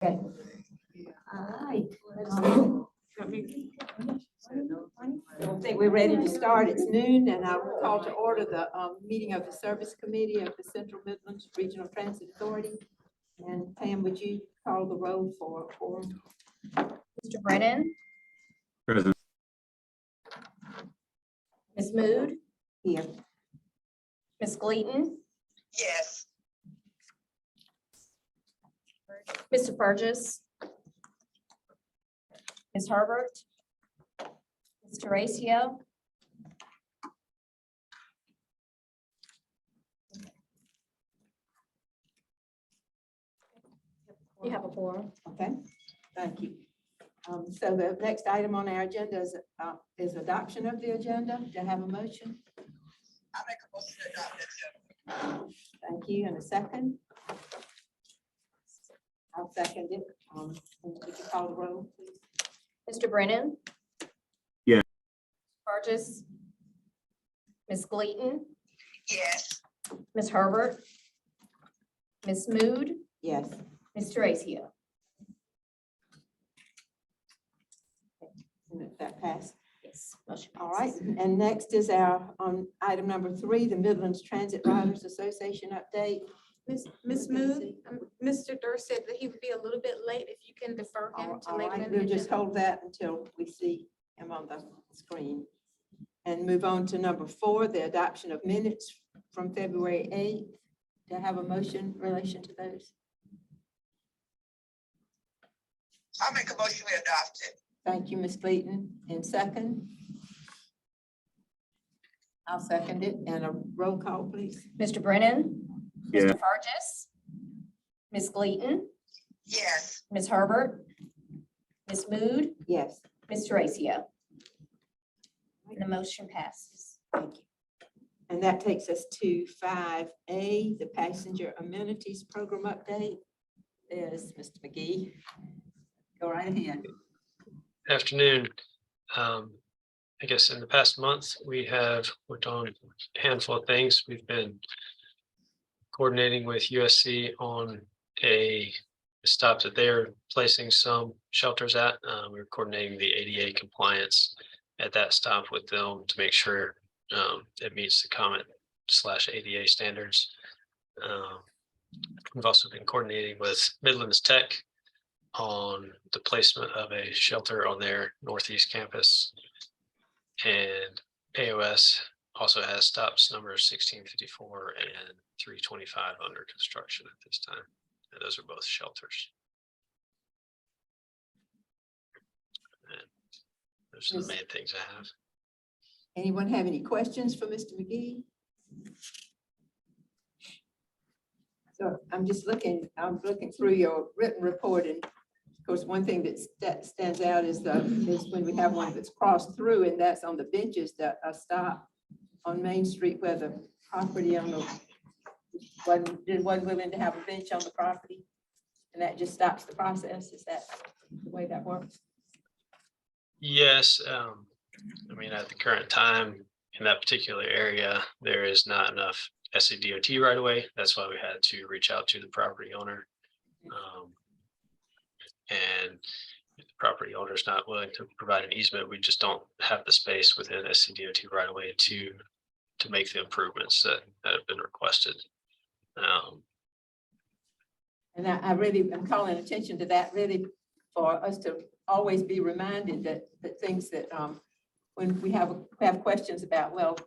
Okay. All right. I think we're ready to start. It's noon, and I will call to order the meeting of the Service Committee of the Central Midlands Regional Transit Authority. And Pam, would you call the roll for quorum? Mr. Brennan, Present. Ms. Mood, Here. Ms. Gleaton, Yes. Mr. Burgess, Ms. Herbert, Ms. Teresa, you have a quorum. Okay, thank you. So the next item on our agenda is adoption of the agenda. Do I have a motion? I make a motion to adopt that. Thank you. And a second? I'll second it. Would you call the roll, please? Mr. Brennan? Yeah. Burgess, Ms. Gleaton, Yes. Ms. Herbert, Ms. Mood, Yes. Ms. Teresa. And that passed. Yes. Motion All right, passes. and next is our, item number 3, the Midlands Transit Riders Association update. Ms. Mood, Mr. Durst said that he would be a little bit late if you can defer him to All later. right, in the we'll just agenda. hold that until we see him on the screen. And move on to number 4, the adoption of minutes from February 8th. Do I have a motion in relation to those? I make a motion we adopt it. Thank you, Ms. Clayton. And second? I'll second it. And a roll call, please. Mr. Brennan? Yeah. Mr. Burgess? Ms. Gleaton? Yes. Ms. Herbert? Ms. Mood? Yes. Ms. Teresa. And the motion passes. Thank you. And that takes us to 5A, the Passenger Amenities Program update. There's Mr. McGee. Go right ahead. Afternoon. I guess in the past month, we have worked on a handful of things. We've been coordinating with USC on a stop that they're placing some shelters at. We're coordinating the ADA compliance at that stop with them to make sure it meets the comment/ADA standards. We've also been coordinating with Midlands Tech on the placement of a shelter on their Northeast campus. And AOS also has stops numbers 1654 and 325 under construction at this time. And those are both shelters. And those are the main things I have. Anyone have any questions for Mr. McGee? So I'm looking through your written report, and of course, one thing that stands out is when we have one that's crossed through, and that's on the benches that are stopped on Main Street where the property owner wasn't willing to have a bench on the property, and that just stops the process. Is that the way that works? Yes, I mean, at the current time in that particular area, there is not enough SCDOT right away. That's why we had to reach out to the property owner. And if the property owner is not willing to provide an easement, we just don't have the space within SCDOT right away to make the improvements that have been requested. And I really am calling attention to that, really, for us to always be reminded that things that, when we have questions about, well,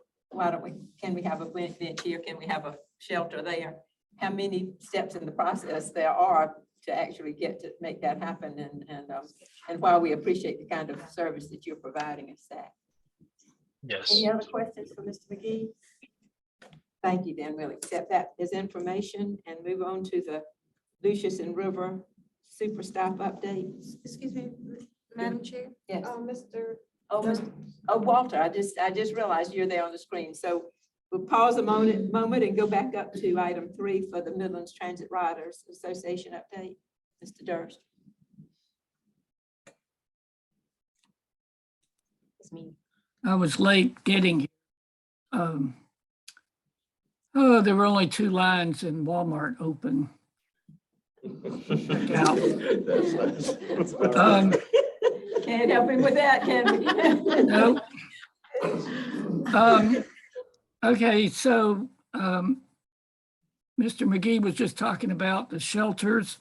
can we have a bench here? Can we have a shelter there? How many steps in the process there are to actually get to make that happen, and while we appreciate the kind of service that you're providing us that. Yes. Any other questions for Mr. McGee? Thank you, then we'll accept that as information and move on to the Lucius and River Super Stop updates. Excuse me, Madam Chair. Yes. Mr. Walter, I just realized you're there on the screen. So we'll pause a moment and go back up to item 3 for the Midlands Transit Riders Association update. Mr. Durst. It's me. I was late getting here. There were only 2 lines in Walmart open out. Um, Can't help him with that, can we? no. Okay, so, Mr. McGee was just talking about the shelters.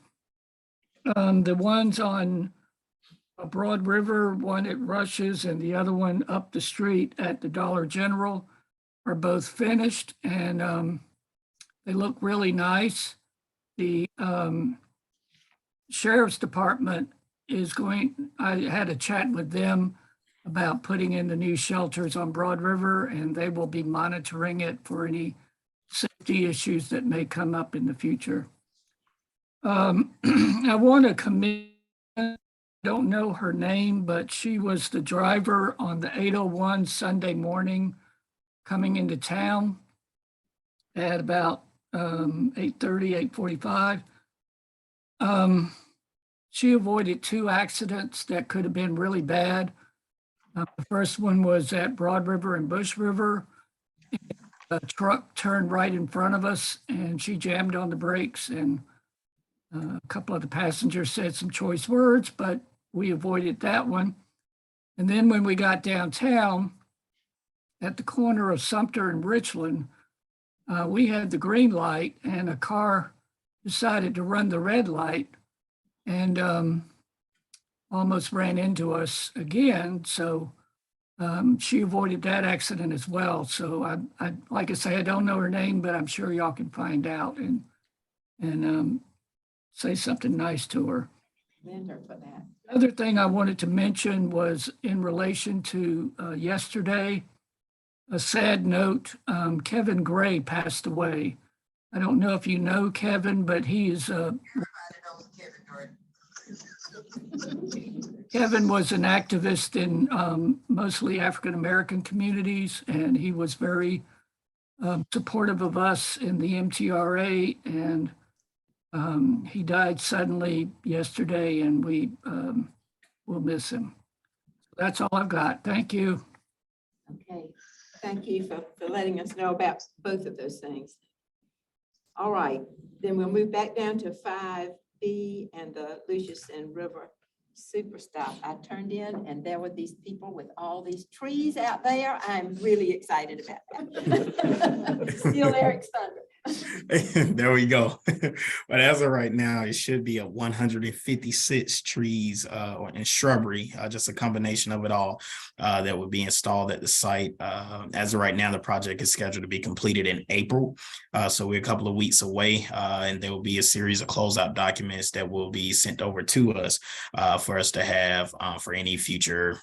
The ones on Broad River, one at Rush's and the other one up the street at the Dollar General are both finished and they look really nice. The Sheriff's Department I had a chat with them about putting in the new shelters on Broad River, and they will be monitoring it for any safety issues that may come up in the future. I want to commend, I don't know her name, but she was the driver on the 801 Sunday morning coming into town at about 8:30, 8:45. She avoided 2 accidents that could have been really bad. The first one was at Broad River and Bush River. A truck turned right in front of us and she jammed on the brakes, and a couple of the passengers said some choice words, but we avoided that one. And then when we got downtown at the corner of Sumter and Richland, we had the green light and a car decided to run the red light and almost ran into us again. So she avoided that accident as well. So I like I say, I don't know her name, but I'm sure y'all can find out and say something nice to her. Commend her for that. Other thing I wanted to mention was in relation to yesterday, a sad note, Kevin Gray passed away. I don't know if you know Kevin, but he is Kevin was an activist in mostly African-American communities, and he was very supportive of us in the MTRA, and he died suddenly yesterday, and we will miss him. That's all I've got. Thank you. Okay, thank you for letting us know about both of those things. All right, then we'll move back down to 5B and the Lucius and River Super Stop. I turned in and there were these people with all these trees out there. I'm really excited about that. Steal Eric's thunder. There we go. But as of right now, it should be a 156 trees and shrubbery, just a combination of it all that would be installed at the site. As of right now, the project is scheduled to be completed in April. So we're a couple of weeks away, and there will be a series of closeout documents that will be sent over to us for us to have for any future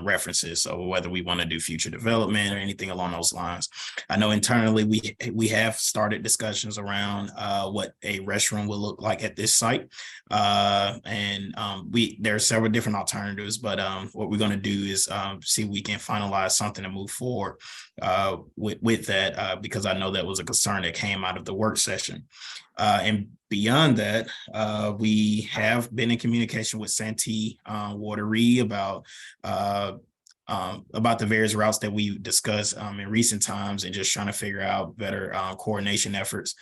references. So whether we want to do future development or anything along those lines. I know internally we have started discussions around what a restroom will look like at this site. There are several different alternatives, but what we're going to do is see if we can finalize something to move forward with that, because I know that was a concern that came out of the work session. And beyond that, we have been in communication with Santee Watery about the various routes that we discussed in recent times, and just trying to figure out better coordination efforts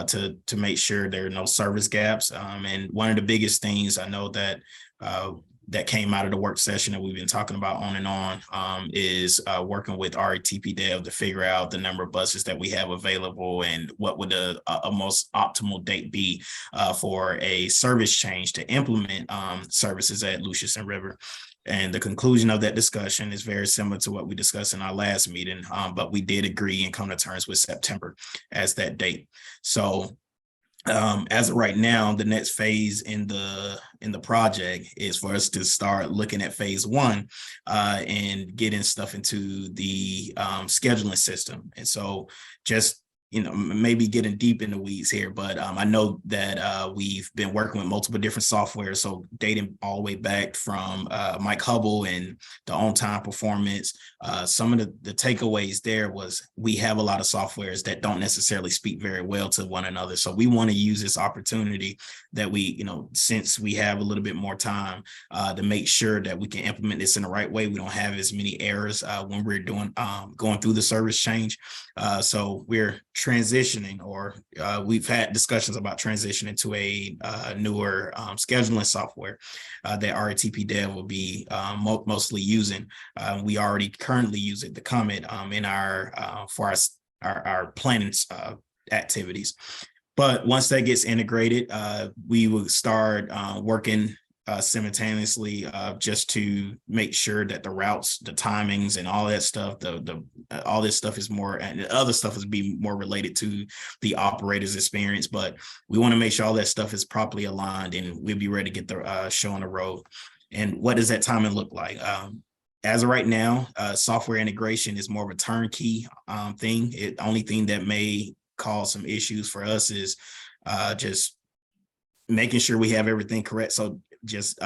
to make sure there are no service gaps. And one of the biggest things I know that came out of the work session that we've been talking about on and on is working with RATP Dev to figure out the number of buses that we have available and what would a most optimal date be for a service change to implement services at Lucius and River. And the conclusion of that discussion is very similar to what we discussed in our last meeting, but we did agree and come to terms with September as that date. So as of right now, the next phase in the project is for us to start looking at phase 1 and getting stuff into the scheduling system. And so just maybe getting deep in the weeds here, but I know that we've been working with multiple different software. So dating all the way back from Mike Hubble and the on-time performance. Some of the takeaways there was we have a lot of softwares that don't necessarily speak very well to one another. So we want to use this opportunity that we, since we have a little bit more time to make sure that we can implement this in the right way. We don't have as many errors when we're doing going through the service change. So we're transitioning, or we've had discussions about transitioning to a newer scheduling software that RTP Dev will be mostly using. We already currently use it, the Comet, in our for our planning activities. But once that gets integrated, we will start working simultaneously just to make sure that the routes, the timings, and all that stuff, all this stuff is more, and the other stuff is be more related to the operator's experience. But we want to make sure all that stuff is properly aligned, and we'll be ready to get the show on the road. And what does that timing look like? As of right now, software integration is more of a turnkey thing. The only thing that may cause some issues for us is just making sure we have everything correct. So just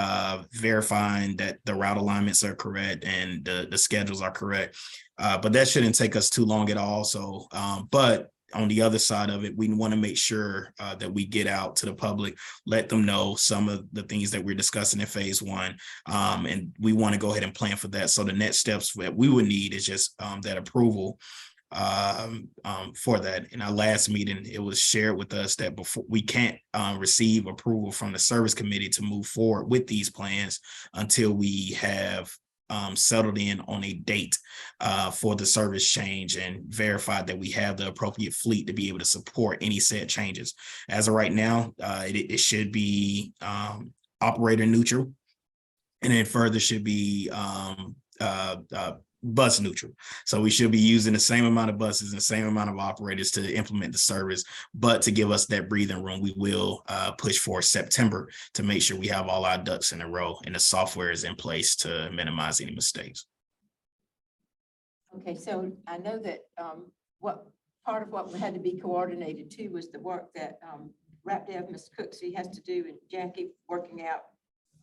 verifying that the route alignments are correct and the schedules are correct. But that shouldn't take us too long at all. So, but on the other side of it, we want to make sure that we get out to the public, let them know some of the things that we're discussing in phase one. And we want to go ahead and plan for that. So the next steps that we would need is just that approval for that. In our last meeting, it was shared with us that before we can't receive approval from the service committee to move forward with these plans until we have settled in on a date for the service change and verified that we have the appropriate fleet to be able to support any said changes. As of right now, it should be operator neutral, and then further should be bus neutral. So we should be using the same amount of buses and the same amount of operators to implement the service, but to give us that breathing room, we will push for September to make sure we have all our ducks in a row and the software is in place to minimize any mistakes. Okay, so I know that what part of what had to be coordinated too was the work that RapDev, Mr. Cooksey has to do, and Jackie working out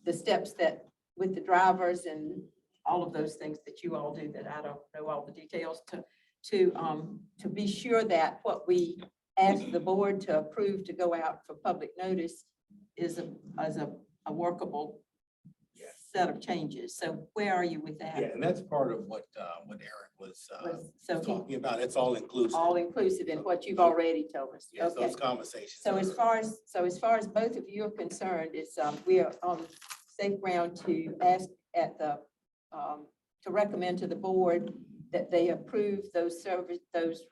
the steps that with the drivers and all of those things that you all do that I don't know all the details to be sure that what we ask the board to approve to go out for public notice is a workable set of changes. So where are you with that? Yeah, and that's part of what Eric was So he- talking about. It's all inclusive. all inclusive in what you've already told us. Yes, Okay. those conversations. So as far as both of you are concerned, it's, we are on safe ground to ask at the, to recommend to the board that they approve those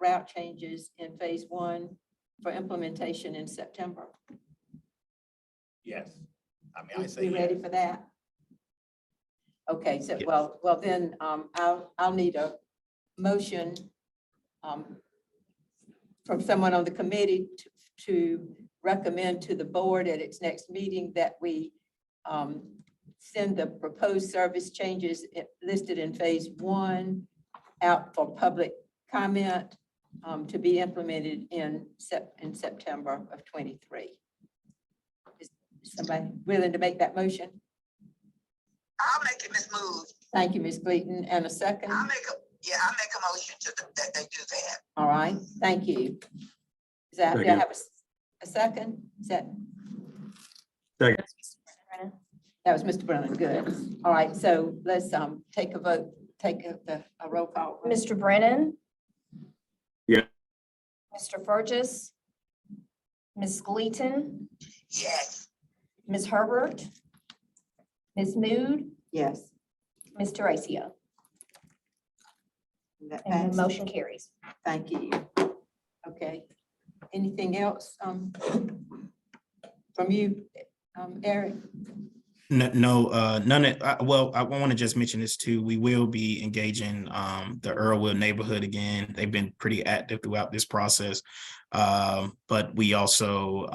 route changes in phase one for implementation in September. Yes, I mean, I say We ready yes. for that? Okay, so, Yes. well, then, I'll need a motion from someone on the committee to recommend to the board at its next meeting that we send the proposed service changes listed in phase one out for public comment to be implemented in September of 23. Is somebody willing to make that motion? I'll make it, Ms. Move. Thank you, Ms. Gleaton. And a second? I'll make a motion that they do that. All right, thank you. Is that, do I have a second? Is that, Second. that was Mr. Brennan, good. All right, so let's take a vote, take a roll call. Mr. Brennan? Yeah. Mr. Burgess? Ms. Gleaton? Yes. Ms. Herbert? Ms. Mood? Yes. Ms. Teresa? That And the passed. motion carries. Thank you. Okay. Anything else from you, Eric? No, none of, well, I want to just mention this too. We will be engaging the Earlwood neighborhood again. They've been pretty active throughout this process. But we also,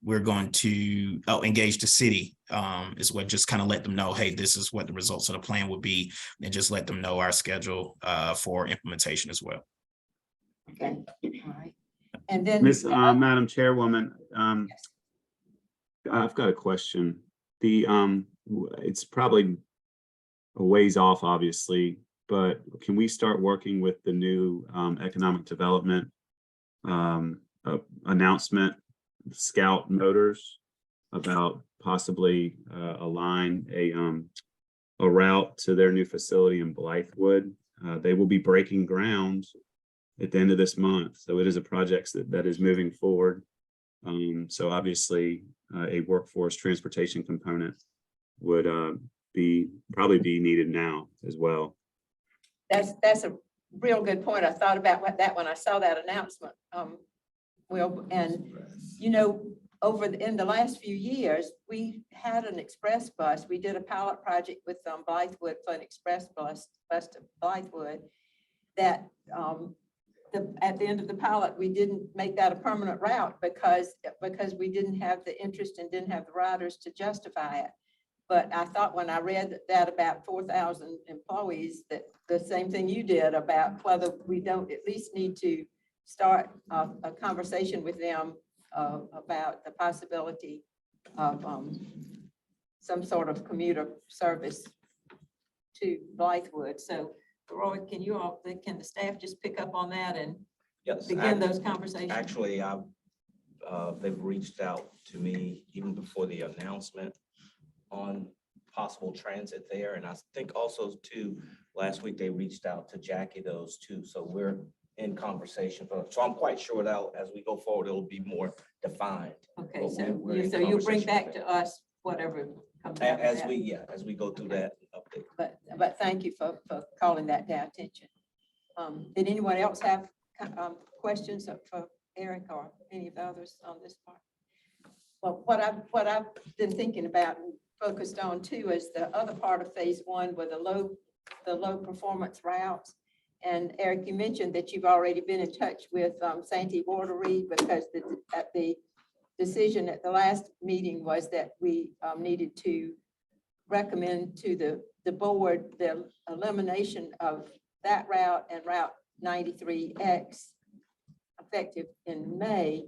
we're going to engage the city as well, just kind of let them know, hey, this is what the results of the plan would be, and just let them know our schedule for implementation as well. Okay, all right. And then. Madam Chairwoman, I've got a question. It's probably a ways off, obviously, but can we start working with the new economic development announcement, Scout Motors, about possibly align a route to their new facility in Blythewood? They will be breaking ground at the end of this month. So it is a project that is moving forward. So obviously, a workforce transportation component would probably be needed now as well. That's a real good point. I thought about that when I saw that announcement. Will, and you know, in the last few years, we had an express bus. We did a pilot project with Blythewood for an express bus to Blythewood. That at the end of the pilot, we didn't make that a permanent route because we didn't have the interest and didn't have the riders to justify it. But I thought when I read that about 4,000 employees, that the same thing you did about whether we don't at least need to start a conversation with them about the possibility of some sort of commuter service to Blythewood. So Roy, can the staff just pick up on that and Yes. begin those conversations? Actually, they've reached out to me even before the announcement on possible transit there. And I think also too, last week they reached out to Jackie those too. So we're in conversation. So I'm quite sure that as we go forward, it'll be more defined. Okay, But so we're in you'll bring conversation back with to them. us whatever comes out of As that. as we go through that update. But thank you for calling that to our attention. Did anyone else have questions for Eric or any of the others on this part? Well, what I've been thinking about and focused on too is the other part of phase one with the low performance routes. And Eric, you mentioned that you've already been in touch with Santee Watery because the decision at the last meeting was that we needed to recommend to the board the elimination of that route and Route 93X effective in May.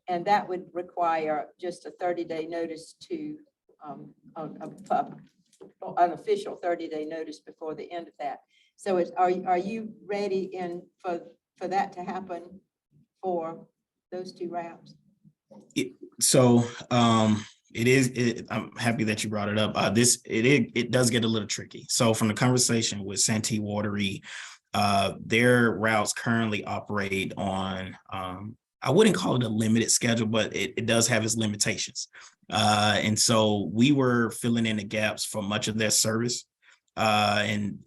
And that would require just a 30-day notice to an official 30-day notice before the end of that. So are you ready for that to happen for those two routes? So I'm happy that you brought it up. It does get a little tricky. So from the conversation with Santee Watery, their routes currently operate on, I wouldn't call it a limited schedule, but it does have its limitations. And so we were filling in the gaps for much of their service, and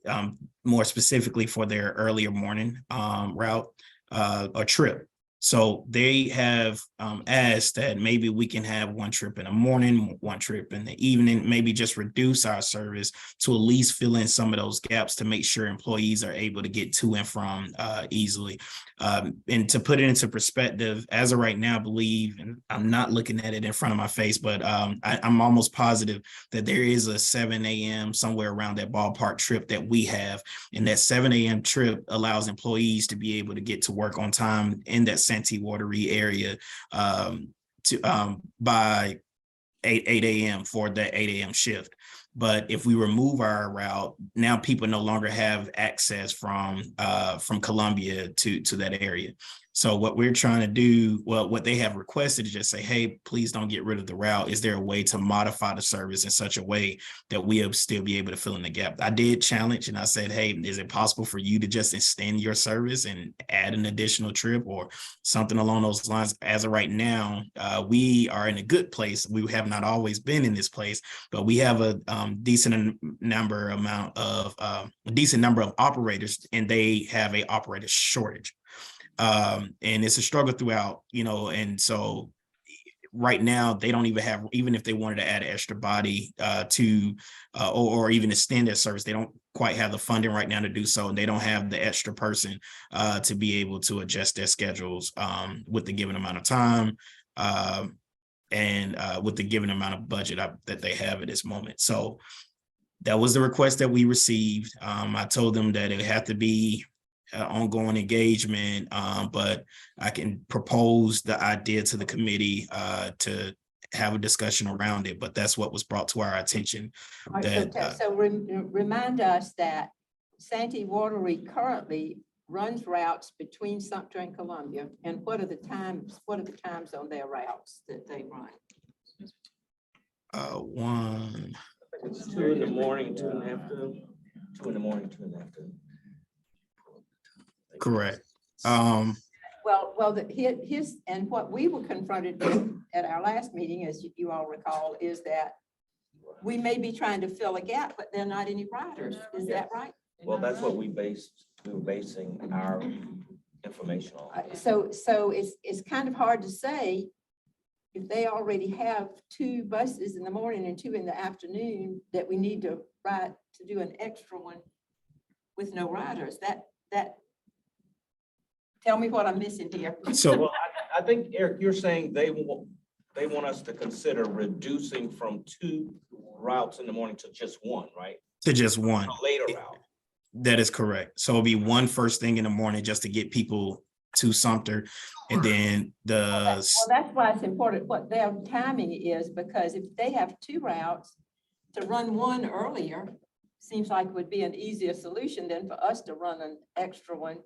more specifically for their earlier morning route or trip. So they have asked that maybe we can have one trip in the morning, one trip in the evening, maybe just reduce our service to at least fill in some of those gaps to make sure employees are able to get to and from easily. And to put it into perspective, as of right now, I believe, and I'm not looking at it in front of my face, but I'm almost positive that there is a 7 a.m. somewhere around that ballpark trip that we have. And that 7 a.m. trip allows employees to be able to get to work on time in that Santee Watery area by 8 a.m. for that 8 a.m. shift. But if we remove our route, now people no longer have access from Columbia to that area. So what we're trying to do, well, what they have requested is just say, hey, please don't get rid of the route. Is there a way to modify the service in such a way that we'll still be able to fill in the gap? I did challenge and I said, hey, is it possible for you to just extend your service and add an additional trip or something along those lines? As of right now, we are in a good place. We have not always been in this place, but we have a decent number of operators, and they have a operator shortage. And it's a struggle throughout, and so right now they don't even have, even if they wanted to add an extra body or even extend their service, they don't quite have the funding right now to do so, and they don't have the extra person to be able to adjust their schedules with the given amount of time and with the given amount of budget that they have at this moment. So that was the request that we received. I told them that it had to be ongoing engagement, but I can propose the idea to the committee to have a discussion around it, but that's what was brought to our attention. All right, so remind us that Santee Watery currently runs routes between Sumter and Columbia, and what are the times on their routes that they run? It's 2 in the morning, 2 in the afternoon, 2 in the morning, 2 in the afternoon. Correct. Well, his, and what we were confronted with at our last meeting, as you all recall, is that we may be trying to fill a gap, but there are not any riders. Is that right? Well, that's what we were basing our information on. So it's kind of hard to say if they already have 2 buses in the morning and 2 in the afternoon, that we need to do an extra one with no riders. Tell me what I'm missing here. So Well, I think, Eric, you're saying they want us to consider reducing from 2 routes in the morning to just 1, right? to just one. A later route. That is correct. So it'll be one first thing in the morning just to get people to Sumter. And then Well, that's why it's important what their timing is, because if they have 2 routes, to run 1 earlier seems like would be an easier solution than for us to run an extra one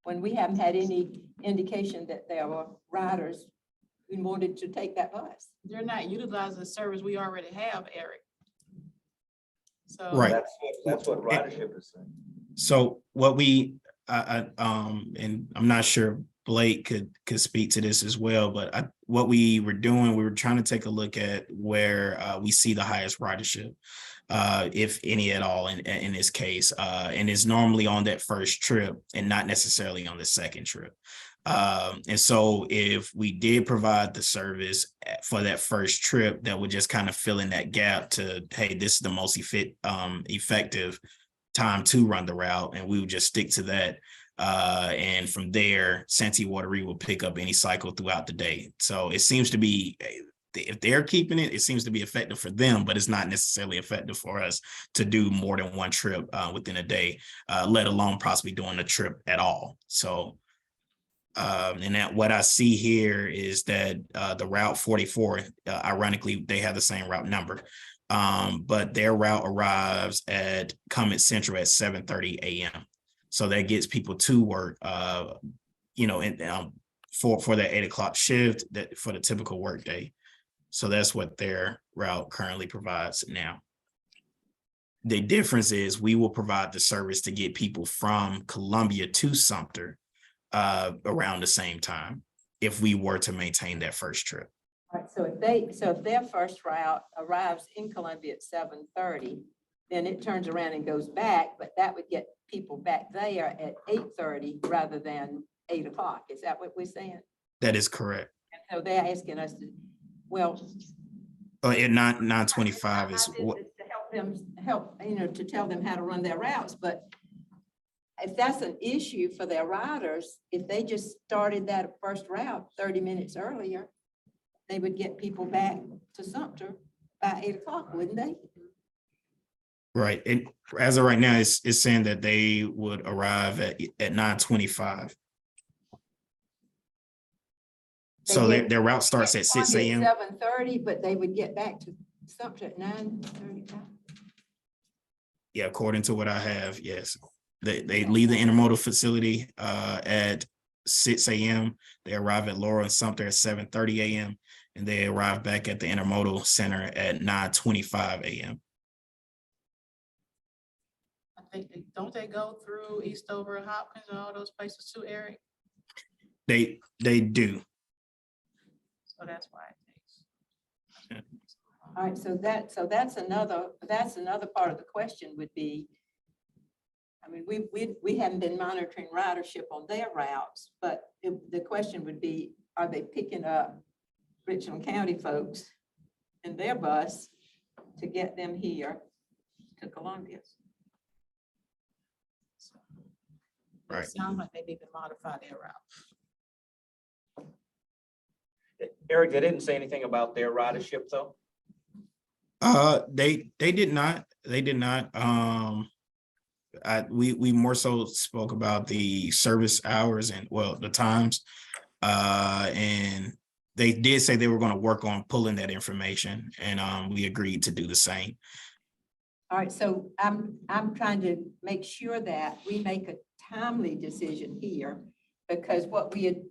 when we haven't had any indication that there were riders who wanted to take that bus. They're not utilizing the service we already have, Eric. So. Right. That's what ridership is saying. So what and I'm not sure Blake could speak to this as well, but what we were doing, we were trying to take a look at where we see the highest ridership, if any at all in this case, and it's normally on that first trip and not necessarily on the second trip. And so if we did provide the service for that first trip, that would just kind of fill in that gap to, hey, this is the most effective time to run the route, and we would just stick to that. And from there, Santee Wateree will pick up any cycle throughout the day. So it seems to be, if they're keeping it, it seems to be effective for them, but it's not necessarily effective for us to do more than 1 trip within a day, let alone possibly doing a trip at all. So, and that what I see here is that the Route 44, ironically, they have the same route number, but their route arrives at Cummins Central at 7:30 a.m. So that gets people to work, for that 8 o'clock shift, that for the typical work day. So that's what their route currently provides now. The difference is we will provide the service to get people from Columbia to Sumter around the same time if we were to maintain that first trip. All right, so if their first route arrives in Columbia at 7:30, then it turns around and goes back, but that would get people back there at 8:30 rather than 8 o'clock. Is that what we're saying? That is correct. And so they're asking us to, well. At 9:25 is what. To help them, to tell them how to run their routes, but if that's an issue for their riders, if they just started that first route 30 minutes earlier, they would get people back to Sumter by 8 o'clock, wouldn't they? Right. And as of right now, it's saying that they would arrive at 9:25. So their route starts at 6 a.m. 7:30, but they would get back to Sumter at 9:35. Yeah, according to what I have, yes. They leave the intermodal facility at 6 a.m. They arrive at Laurel and Sumter at 7:30 a.m. and they arrive back at the intermodal center at 9:25 a.m. I think, don't they go through Eastover and Hopkins and all those places too, Eric? They do. So that's why it takes. All right, so that's another part of the question would be, I mean, we haven't been monitoring ridership on their routes, but the question would be, are they picking up Richland County folks in their bus to get them here to Columbia? Right. Sounds like they need to modify their route. Eric, they didn't say anything about their ridership though? They did not. They did not. We more so spoke about the service hours and the times. And they did say they were going to work on pulling that information, and we agreed to do the same. All right, so I'm trying to make sure that we make a timely decision here, because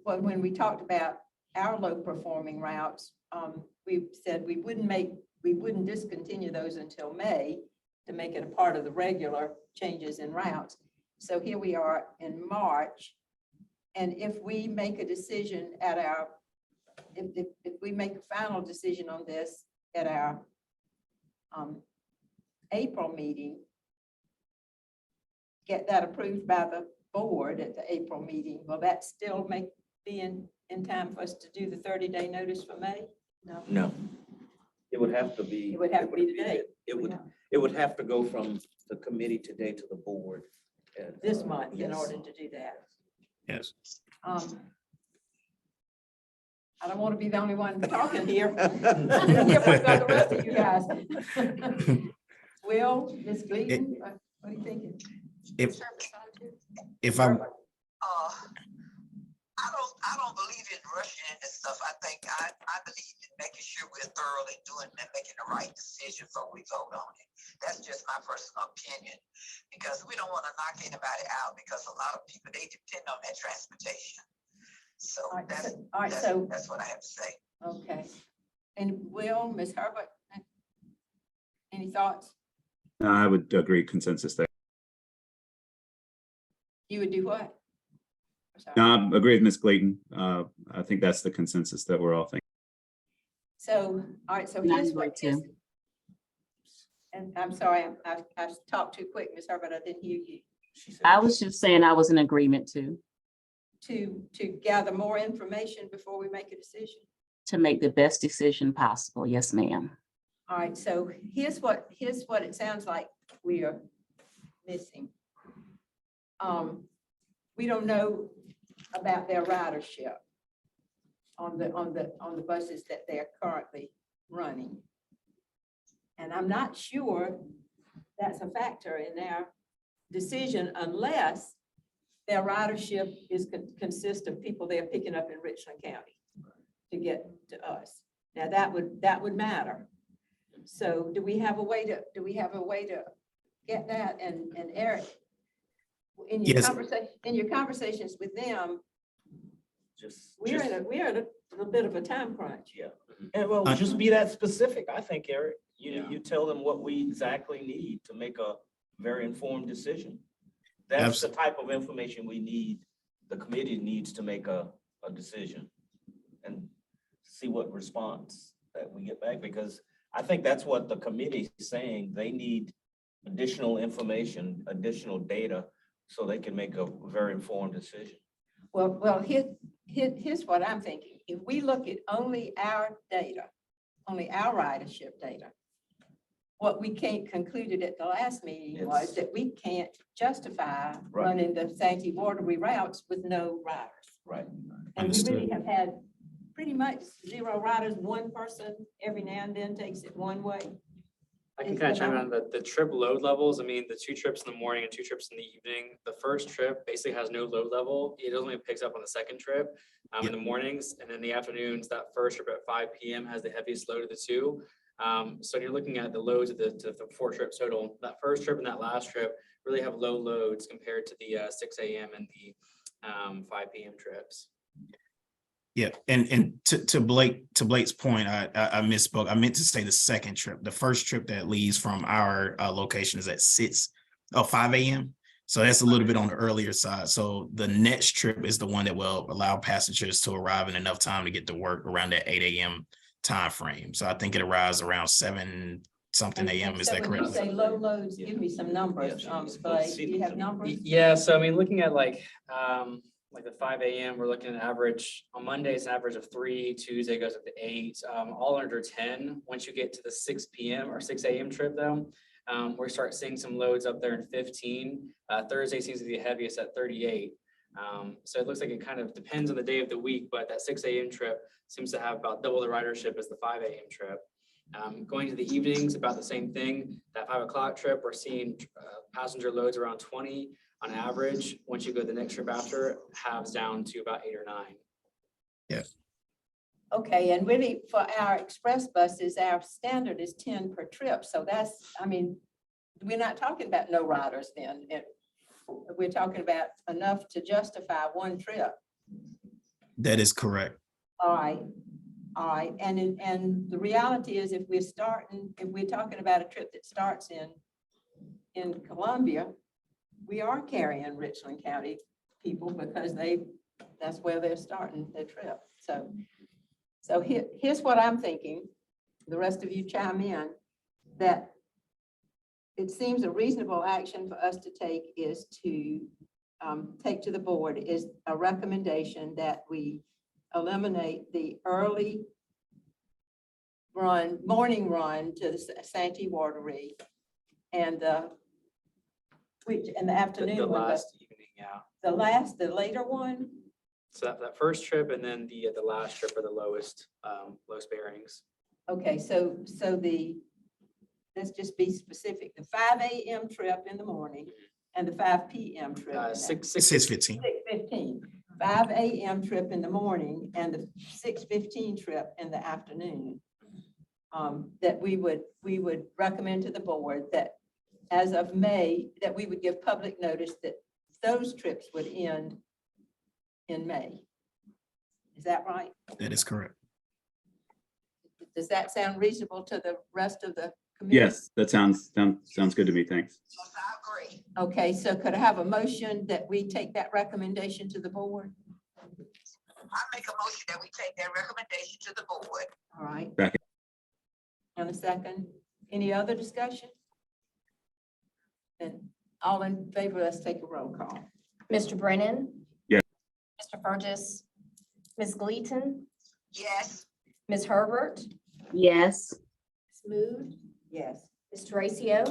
when we talked about our low performing routes, we said we wouldn't discontinue those until May to make it a part of the regular changes in routes. So here we are in March, And if we make a decision at our, if we make a final decision on this at our April meeting, get that approved by the board at the April meeting, will that still be in time for us to do the 30-day notice for May? No. No. It would have to be. It would have to be today. It would have to go from the committee today to the board. and, This month in yes. order to do that. Yes. I don't want to be the only one talking here. Hear what about the rest of you guys. Will, Ms. Gleason, what are you thinking? If I, I don't believe in rushing into stuff. I believe in making sure we're thoroughly doing and making the right decision before we vote on it. That's just my personal opinion, because we don't want to knock anybody out, because a lot of people, they depend on that transportation. So All right, that's, all right, so, that's what I have to say. okay. And Will, Ms. Herbert, any thoughts? I would agree consensus there. You would do what? I'm sorry. No, I agree with Ms. Clayton. I think that's the consensus that we're all thinking. So, all right, so And I here's agree what, too. and I'm sorry, I talked too quick, Ms. Herbert, I didn't hear you. She said- I was just saying I was in agreement To gather more information before we make a decision. to make the best decision possible. Yes, ma'am. All right, so here's what it sounds like we are missing. We don't know about their ridership on the buses that they're currently running. And I'm not sure that's a factor in their decision unless their ridership consists of people they're picking up in Richland County to get to us. Now, that would matter. So do we have a way to get that? And Eric, in your Yes. conversations with them, we're Just- in a little bit of a time crunch. Yeah, and well, just be that specific, I think, Eric. You tell them what we exactly need to make a very informed decision. That's the type of information we need, the committee needs to make a decision. And see what response that we get back, because I think that's what the committee is saying. They need additional information, additional data, so they can make a very informed decision. Well, here's what I'm thinking. If we look at only our data, only our ridership data, what we concluded at the last meeting was that we can't justify Right. running the Santee Waterway routes with no riders. Right. And we really Understood. have had pretty much zero riders. One person every now and then takes it one way. I can Is kind of the chime in on the trip load levels. I mean, the 2 trips in the morning and 2 trips in the evening. The first trip basically has no load level. It only picks up on the second trip in the mornings, and in the afternoons, that first trip at 5 p.m. has the heaviest load of the two. So you're looking at the loads of the 4 trips total. That first trip and that last trip really have low loads compared to the 6 a.m. and the 5 p.m. trips. Yeah, and to Blake's point, I misspoke. I meant to say the second trip. The first trip that leaves from our location is at 5 a.m. So that's a little bit on the earlier side. So the next trip is the one that will allow passengers to arrive in enough time to get to work around that 8 a.m. time frame. So I think it arrives around 7 something a.m. Is that So when you correct? say low loads, give me some numbers. Yeah, Blake, do you have numbers? Yeah, so I mean, looking at like the 5 a.m., we're looking at average on Mondays, an average of 3, Tuesday goes up to 8, all under 10. Once you get to the 6 p.m. or 6 a.m. trip though, we start seeing some loads up there in 15. Thursday seems to be the heaviest at 38. So it looks like it kind of depends on the day of the week, but that 6 a.m. trip seems to have about double the ridership as the 5 a.m. trip. Going to the evenings, about the same thing. That 5 o'clock trip, we're seeing passenger loads around 20 on average. Once you go to the next trip after, halves down to about 8 or 9. Yeah. Okay, and really for our express buses, our standard is 10 per trip. So that's, I mean, we're not talking about no riders then. We're talking about enough to justify one trip. That is correct. All right. All right. And the reality is if we're talking about a trip that starts in Columbia, we are carrying Richland County people because they that's where they're starting their trip. So here's what I'm thinking. The rest of you chime in, that it seems a reasonable action for us to take is to take to the board is a recommendation that we eliminate the early run, morning run to the Santee Watery and the The afternoon one, but last evening, yeah. the later one. So that first trip and then the last trip are the lowest bearings. Okay, so let's just be specific, the 5 a.m. trip in the morning and the 5 p.m. trip. in the- 6:15. 6:15, 5 a.m. trip in the morning and the 6:15 trip in the afternoon. That we would recommend to the board that as of May, that we would give public notice that those trips would end in May. Is that right? That is correct. Does that sound reasonable to the rest of the committee? Yes, that sounds good to me. Thanks. Yes, I agree. Okay, so could I have a motion that we take that recommendation to the board? I make a motion that we take that recommendation to the board. All right. Second. And a second. Any other discussion? Then all in favor, let's take a roll call. Mr. Brennan? Yes. Mr. Burgess? Ms. Gleason? Yes, Ms. Herbert? Yes. Ms. Mood? Yes. Ms. Tracio?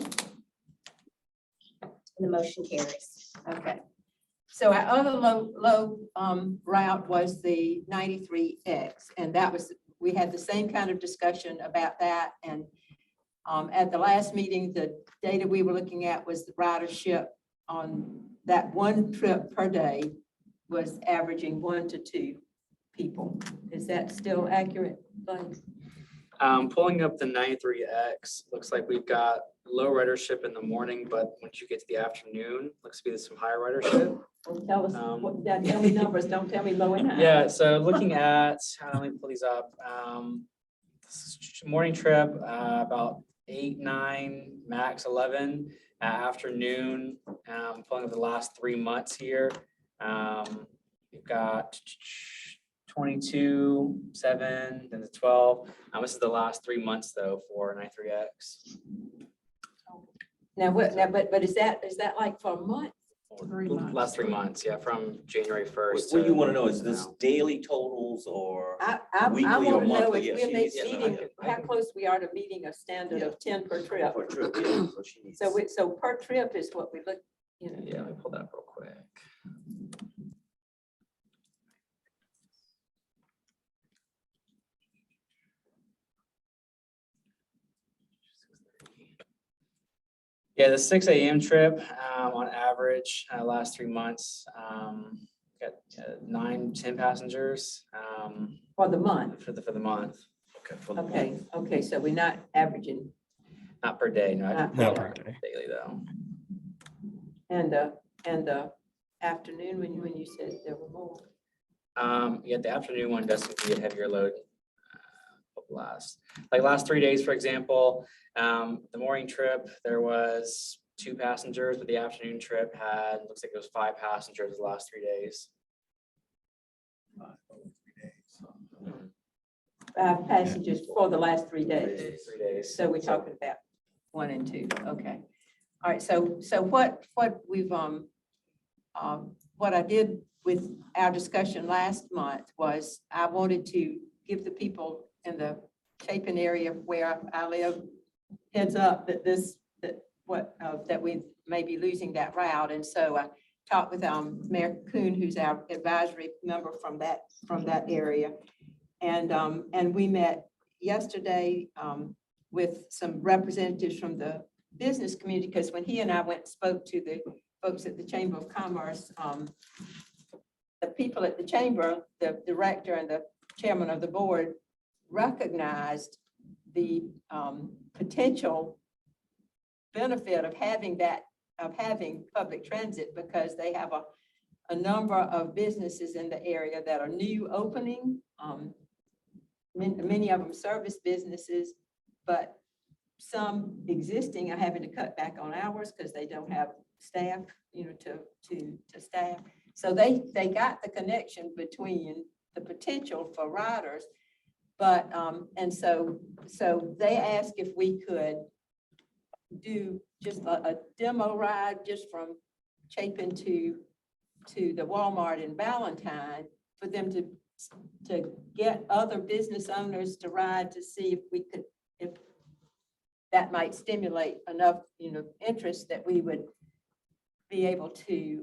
And the motion carries. Okay. So our other low route was the 93X, and that was, we had the same kind of discussion about that. And at the last meeting, the data we were looking at was the ridership on that one trip per day was averaging 1 to 2 people. Is that still accurate? Blaine? Pulling up the 93X, looks like we've got low ridership in the morning, but once you get to the afternoon, looks to be some higher ridership. Well, tell us, tell me numbers, don't tell me low and high. Yeah, so looking at, let me pull these up. Morning trip, about 8, 9, max 11. Afternoon, pulling up the last 3 months here. We've got 22, 7, then the 12. This is the last 3 months though for 93X. Now, but is that like for a month? Last 3 months, yeah, from January 1st. What you want to know, to is this now. daily totals or? I Weekly or want to know monthly? if Yeah, we're she needs to know. meeting, I how can- close we are to meeting a standard of 10 per trip. Per trip, yeah, so she needs- So per trip is what we look, you know. Yeah, let me pull that up real quick. Yeah, the 6 a.m. trip, on average, last 3 months, got 9, 10 passengers, For the month. for the month, Okay, for the Okay, month. okay, so we're not averaging, not per day, no, I Not can Not pull per it day. daily though. and the afternoon when you said there were more. Yeah, the afternoon one does seem to be a heavier load. Last 3 days, for example, the morning trip, there was 2 passengers, but the afternoon trip had, looks like it was 5 passengers the last 3 days. Passengers for the last 3 days. 3 days. So we're talking about 1 and 2, okay. All right, so what we've, what I did with our discussion last month was I wanted to give the people in the Chapin area where I live heads up that that we may be losing that route. And so I talked with Mayor Kuhn, who's our advisory member from that area. And we met yesterday with some representatives from the business community, because when he and I went and spoke to the folks at the Chamber of Commerce, the people at the chamber, the director and the chairman of the board recognized the potential benefit of having public transit, because they have a number of businesses in the area that are new opening. Many of them service businesses, but some existing are having to cut back on hours because they don't have staff, to staff. So they got the connection between the potential for riders. But, and so they asked if we could do just a demo ride just from Chapin to the Walmart in Valentine for them to get other business owners to ride to see if we could, if that might stimulate enough, interest that we would be able to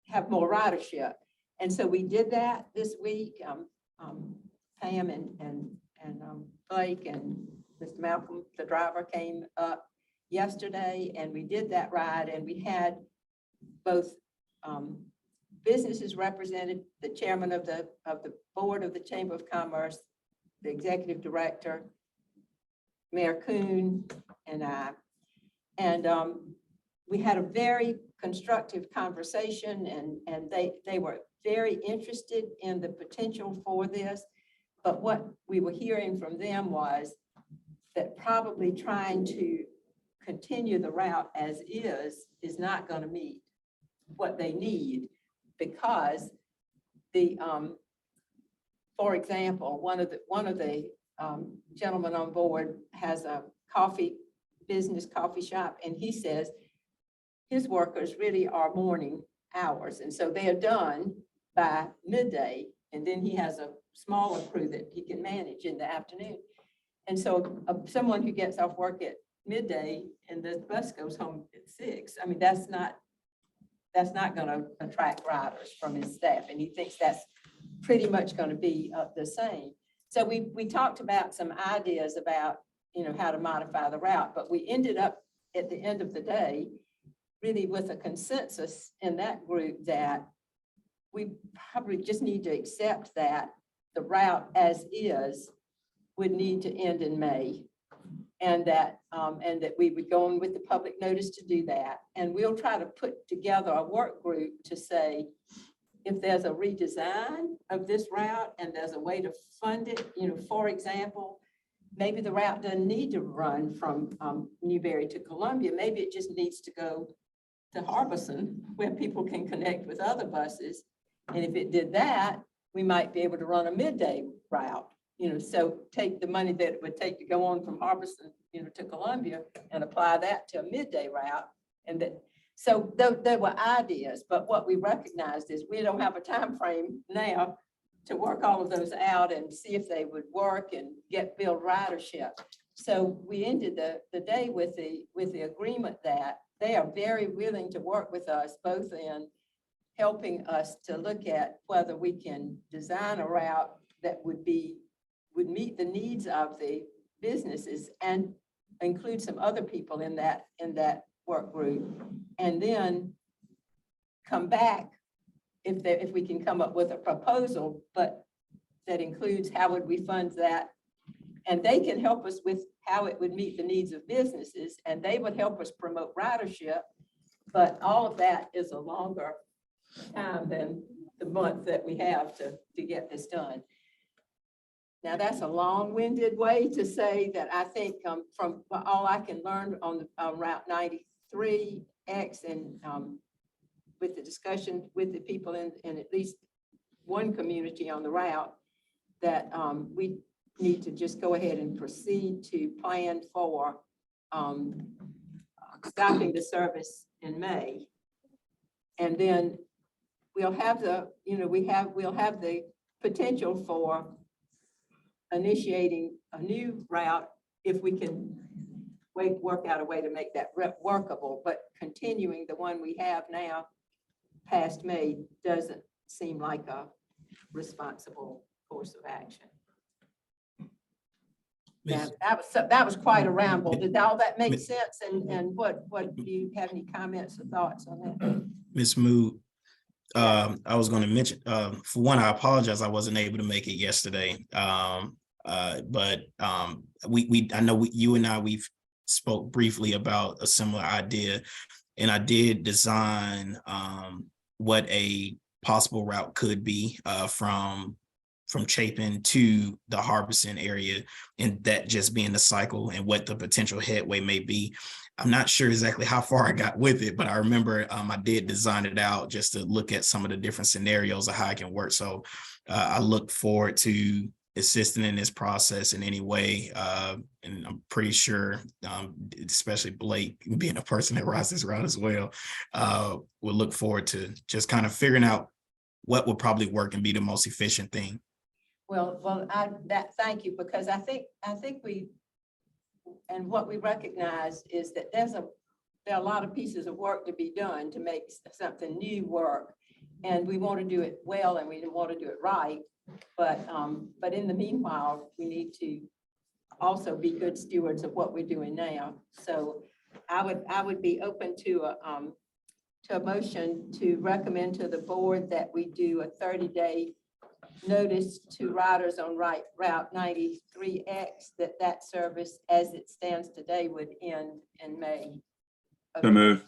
have more ridership. And so we did that this week. Pam and Blake and Mr. Malcolm, the driver, came up yesterday, and we did that ride, and we had both businesses represented, the chairman of the board of the Chamber of Commerce, the executive director, Mayor Kuhn, and I. And we had a very constructive conversation, and they were very interested in the potential for this. But what we were hearing from them was that probably trying to continue the route as is not going to meet what they need, because the, for example, one of the gentlemen on board has a coffee shop, and he says his workers really are morning hours, and so they are done by midday, and then he has a smaller crew that he can manage in the afternoon. And so someone who gets off work at midday and the bus goes home at 6, I mean, that's not going to attract riders from his staff, and he thinks that's pretty much going to be the same. So we talked about some ideas about, how to modify the route, but we ended up at the end of the day really with a consensus in that group that we probably just need to accept that the route as is would need to end in May. And that we would go in with the public notice to do that. And we'll try to put together a work group to say, if there's a redesign of this route and there's a way to fund it, for example, maybe the route doesn't need to run from Newberry to Columbia. Maybe it just needs to go to Harbison, where people can connect with other buses. And if it did that, we might be able to run a midday route. So take the money that it would take to go on from Harbison, to Columbia, and apply that to a midday route. And that, so there were ideas, but what we recognized is we don't have a time frame now to work all of those out and see if they would work and build ridership. So we ended the day with the agreement that they are very willing to work with us, both in helping us to look at whether we can design a route that would meet the needs of the businesses and include some other people in that work group, and then come back if we can come up with a proposal, but that includes how would we fund that. And they can help us with how it would meet the needs of businesses, and they would help us promote ridership. But all of that is a longer time than the month that we have to get this done. Now, that's a long-winded way to say that I think from all I can learn on Route 93X and with the discussion with the people in at least one community on the route, that we need to just go ahead and proceed to plan for stopping the service in May. And then we'll have the, we'll have the potential for initiating a new route if we can work out a way to make that workable, but continuing the one we have now past May doesn't seem like a responsible course of action. Yeah, that was quite a ramble. Did all that make sense? And what do you have any comments or thoughts on that? Ms. Mood, I was going to mention, for one, I apologize I wasn't able to make it yesterday. But I know you and I, we've spoke briefly about a similar idea, and I did design what a possible route could be from from Chapin to the Harbison area, and that just being the cycle and what the potential headway may be. I'm not sure exactly how far I got with it, but I remember I did design it out just to look at some of the different scenarios of how it can work. So I look forward to assisting in this process in any way. And I'm pretty sure, especially Blake being a person that rides this route as well, we'll look forward to just kind of figuring out what would probably work and be the most efficient thing. Well, thank you, because I think and what we recognize is that there are a lot of pieces of work to be done to make something new work. And we want to do it well, and we want to do it right. But in the meanwhile, we need to also be good stewards of what we're doing now. So I would be open to a motion to recommend to the board that we do a 30-day notice to riders on Route 93X that service as it stands today would end in May. So move.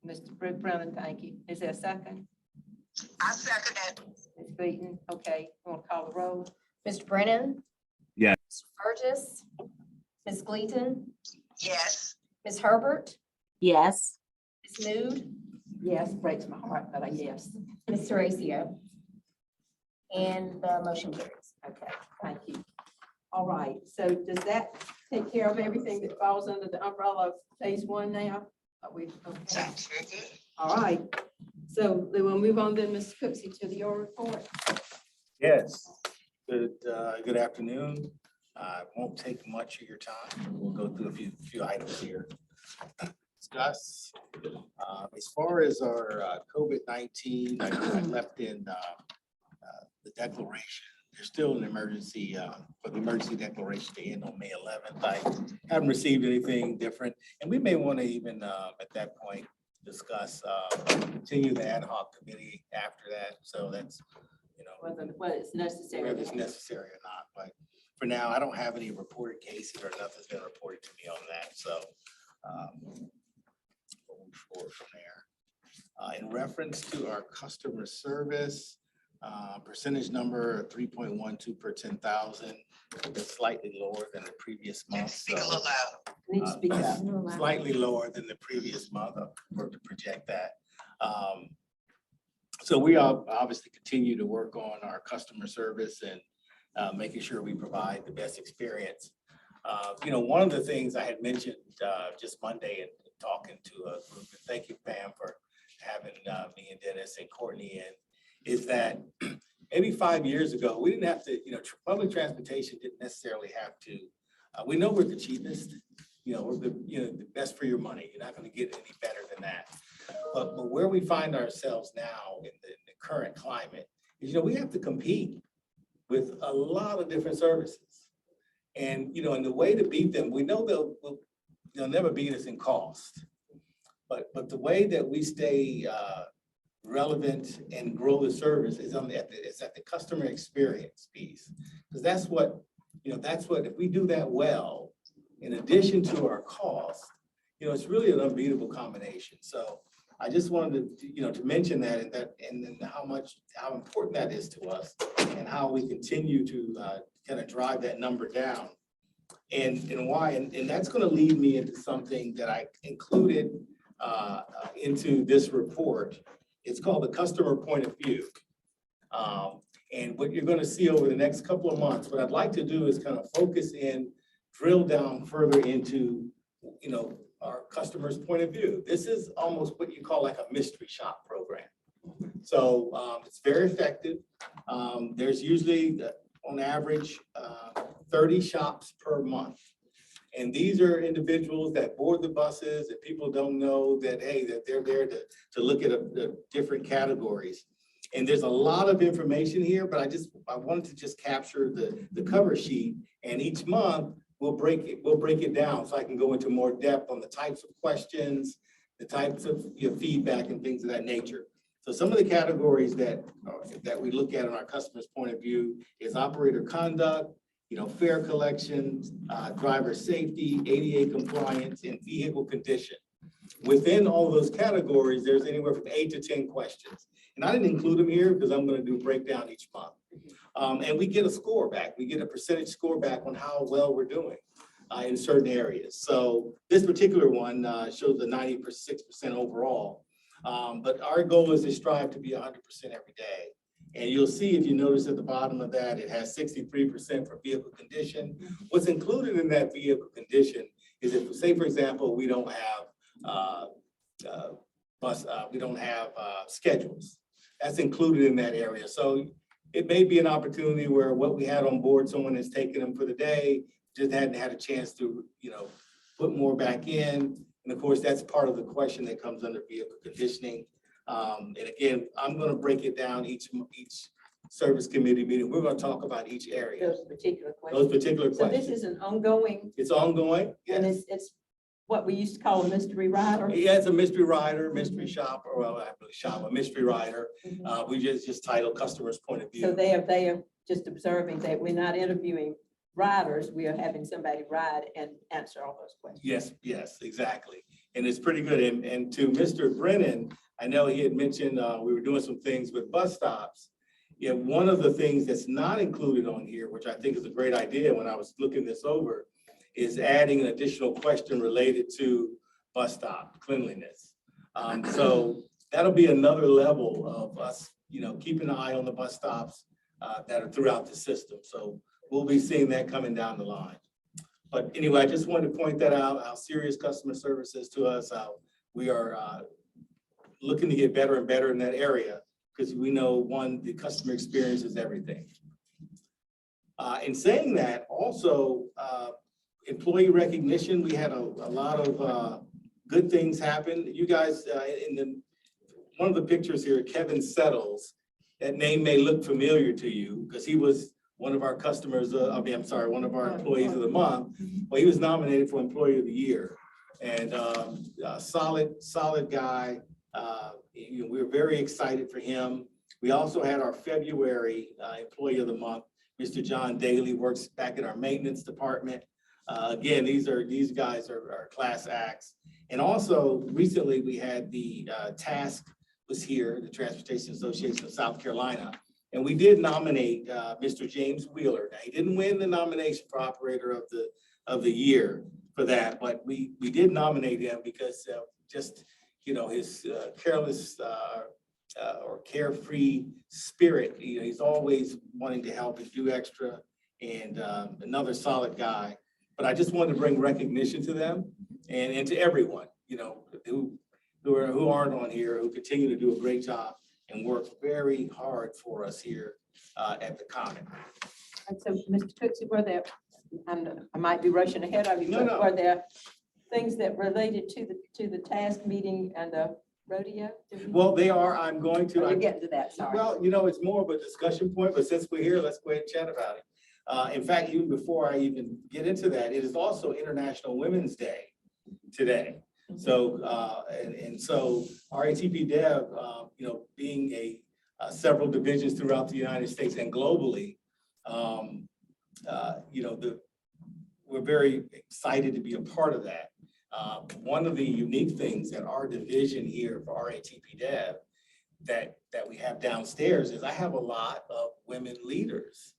Mr. Brennan, thank you. Is there a second? I second it. Ms. Beaton, okay, you want to call the roll? Mr. Brennan? Yes. Mr. Burgess? Ms. Gleason? Yes. Ms. Herbert? Yes. Ms. Mood? Yes, breaks my heart, but I yes. Ms. Horacio? And the motion carries. Okay, thank you. All right, so does that take care of everything that falls under the umbrella of phase one now? Are we okay? Sounds very good. All right, so then we'll move on then, Ms. Cooksey, to your report. Yes, good afternoon. I won't take much of your time. We'll go through a few items here. Discuss. As far as our COVID-19, I left in the declaration. There's still an emergency for the emergency declaration to end on May 11th. I haven't received anything different, and we may want to even at that point discuss continue the ad hoc committee after that. So that's, you know, whether it's necessary. whether it's necessary or not. But for now, I don't have any reported cases or nothing's been reported to me on that. So we'll move forward from there. In reference to our customer service, percentage number 3.12 per 10,000, is slightly lower than the previous month. Speak a little loud. Need to speak up. Slightly lower than the previous month. I'll work to project that. So we obviously continue to work on our customer service and making sure we provide the best experience. You know, one of the things I had mentioned just Monday and talking to a group, and thank you, Pam, for having me and Dennis and Courtney in, is that maybe 5 years ago, we didn't have to, you know, public transportation didn't necessarily have to, we know we're the cheapest, you know, we're the best for your money. You're not going to get any better than that. But where we find ourselves now in the current climate is, you know, we have to compete with a lot of different services. And, you know, and the way to beat them, we know they'll never beat us in cost. But the way that we stay relevant and grow the service is at the customer experience piece. Because that's what, you know, if we do that well, in addition to our cost, you know, it's really an unbeatable combination. So I just wanted to, you know, to mention that and then how important that is to us and how we continue to kind of drive that number down and why. And that's going to lead me into something that I included into this report. It's called the customer point of view. And what you're going to see over the next couple of months, what I'd like to do is kind of focus in, drill down further into, you know, our customer's point of view. This is almost what you call like a mystery shop program. So it's very effective. There's usually on average 30 shops per month. And these are individuals that board the buses that people don't know that, hey, that they're there to look at the different categories. And there's a lot of information here, but I wanted to just capture the cover sheet. And each month we'll break it down so I can go into more depth on the types of questions, the types of, you know, feedback and things of that nature. So some of the categories that we look at in our customer's point of view is operator conduct, you know, fare collection, driver safety, ADA compliance, and vehicle condition. Within all those categories, there's anywhere from 8 to 10 questions. And I didn't include them here because I'm going to do a breakdown each month. And we get a score back. We get a percentage score back on how well we're doing in certain areas. So this particular one shows the 96% overall. But our goal is to strive to be 100% every day. And you'll see, if you notice at the bottom of that, it has 63% for vehicle condition. What's included in that vehicle condition is if, say, for example, we don't have schedules. That's included in that area. So it may be an opportunity where what we had on board, someone has taken them for the day, just hadn't had a chance to, put more back in. And of course, that's part of the question that comes under vehicle conditioning. And again, I'm going to break it down each service committee meeting. We're going to talk about each area. Those particular questions. Those particular So questions. this is an ongoing, It's ongoing. and Yes. it's what we used to call a mystery rider. Yeah, it's a mystery rider, mystery shopper, well, I really shop, a mystery rider. Mhm. We just title customer's point of view. So they are just observing that we're not interviewing riders, we are having somebody ride and answer all those questions. Yes, exactly. And it's pretty good. And to Mr. Brennan, I know he had mentioned, we were doing some things with bus stops. Yeah, one of the things that's not included on here, which I think is a great idea when I was looking this over, is adding an additional question related to bus stop cleanliness. So that'll be another level of us, keeping an eye on the bus stops that are throughout the system. So we'll be seeing that coming down the line. But anyway, I just wanted to point that out, how serious customer service is to us, how we are looking to get better and better in that area, because we know, the customer experience is everything. In saying that, also, employee recognition, we had a lot of good things happen. You guys, one of the pictures here, Kevin Settles, that name may look familiar to you because he was one of our customers, one of our employees of the month. Well, he was nominated for Employee of the Year, and a solid guy. We're very excited for him. We also had our February Employee of the Month, Mr. John Daly, works back in our maintenance department. Again, these guys are class acts. And also recently we had the TASC was here, the Transportation Association of South Carolina. And we did nominate Mr. James Wheeler. Now, he didn't win the nomination for Operator of the Year for that, but we did nominate him because just, his careless or carefree spirit. He's always wanting to help and do extra, and another solid guy. But I just wanted to bring recognition to them and to everyone, who aren't on here, who continue to do a great job and work very hard for us here at the Common. And so, Mr. Cooksey, were there, I might be rushing ahead of you, No, but no. were there things that related to the task meeting and the rodeo? Well, they are, I'm going to. You're getting to that, sorry. Well, it's more of a discussion point, but since we're here, let's go ahead and chat about it. In fact, even before I even get into that, it is also International Women's Day today. So, and so RATP Dev, being several divisions throughout the United States and globally, we're very excited to be a part of that. One of the unique things that our division here for RATP Dev that we have downstairs is I have a lot of women leaders,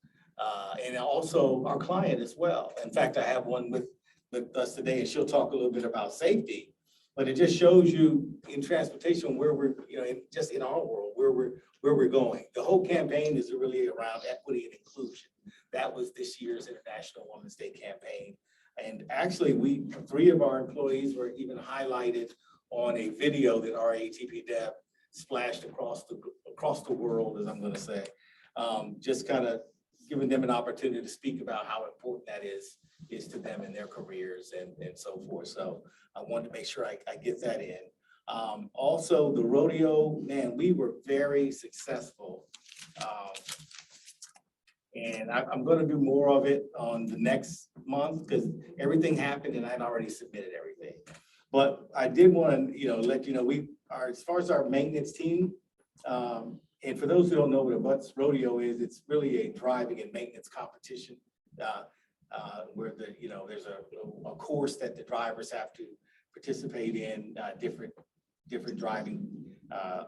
and also our client as well. In fact, I have one with us today, and she'll talk a little bit about safety. But it just shows you in transportation where we're, just in our world, where we're going. The whole campaign is really around equity and inclusion. That was this year's International Women's Day campaign. And actually, 3 of our employees were even highlighted on a video that RATP Dev splashed across the world, as I'm going to say. Just kind of giving them an opportunity to speak about how important that is to them in their careers and so forth. So I wanted to make sure I get that in. Also, the rodeo, man, we were very successful. And I'm going to do more of it on the next month because everything happened and I'd already submitted everything. But I did want to, let you know, we are, as far as our maintenance team, and for those who don't know what a butts rodeo is, it's really a driving and maintenance competition where there's a course that the drivers have to participate in, different driving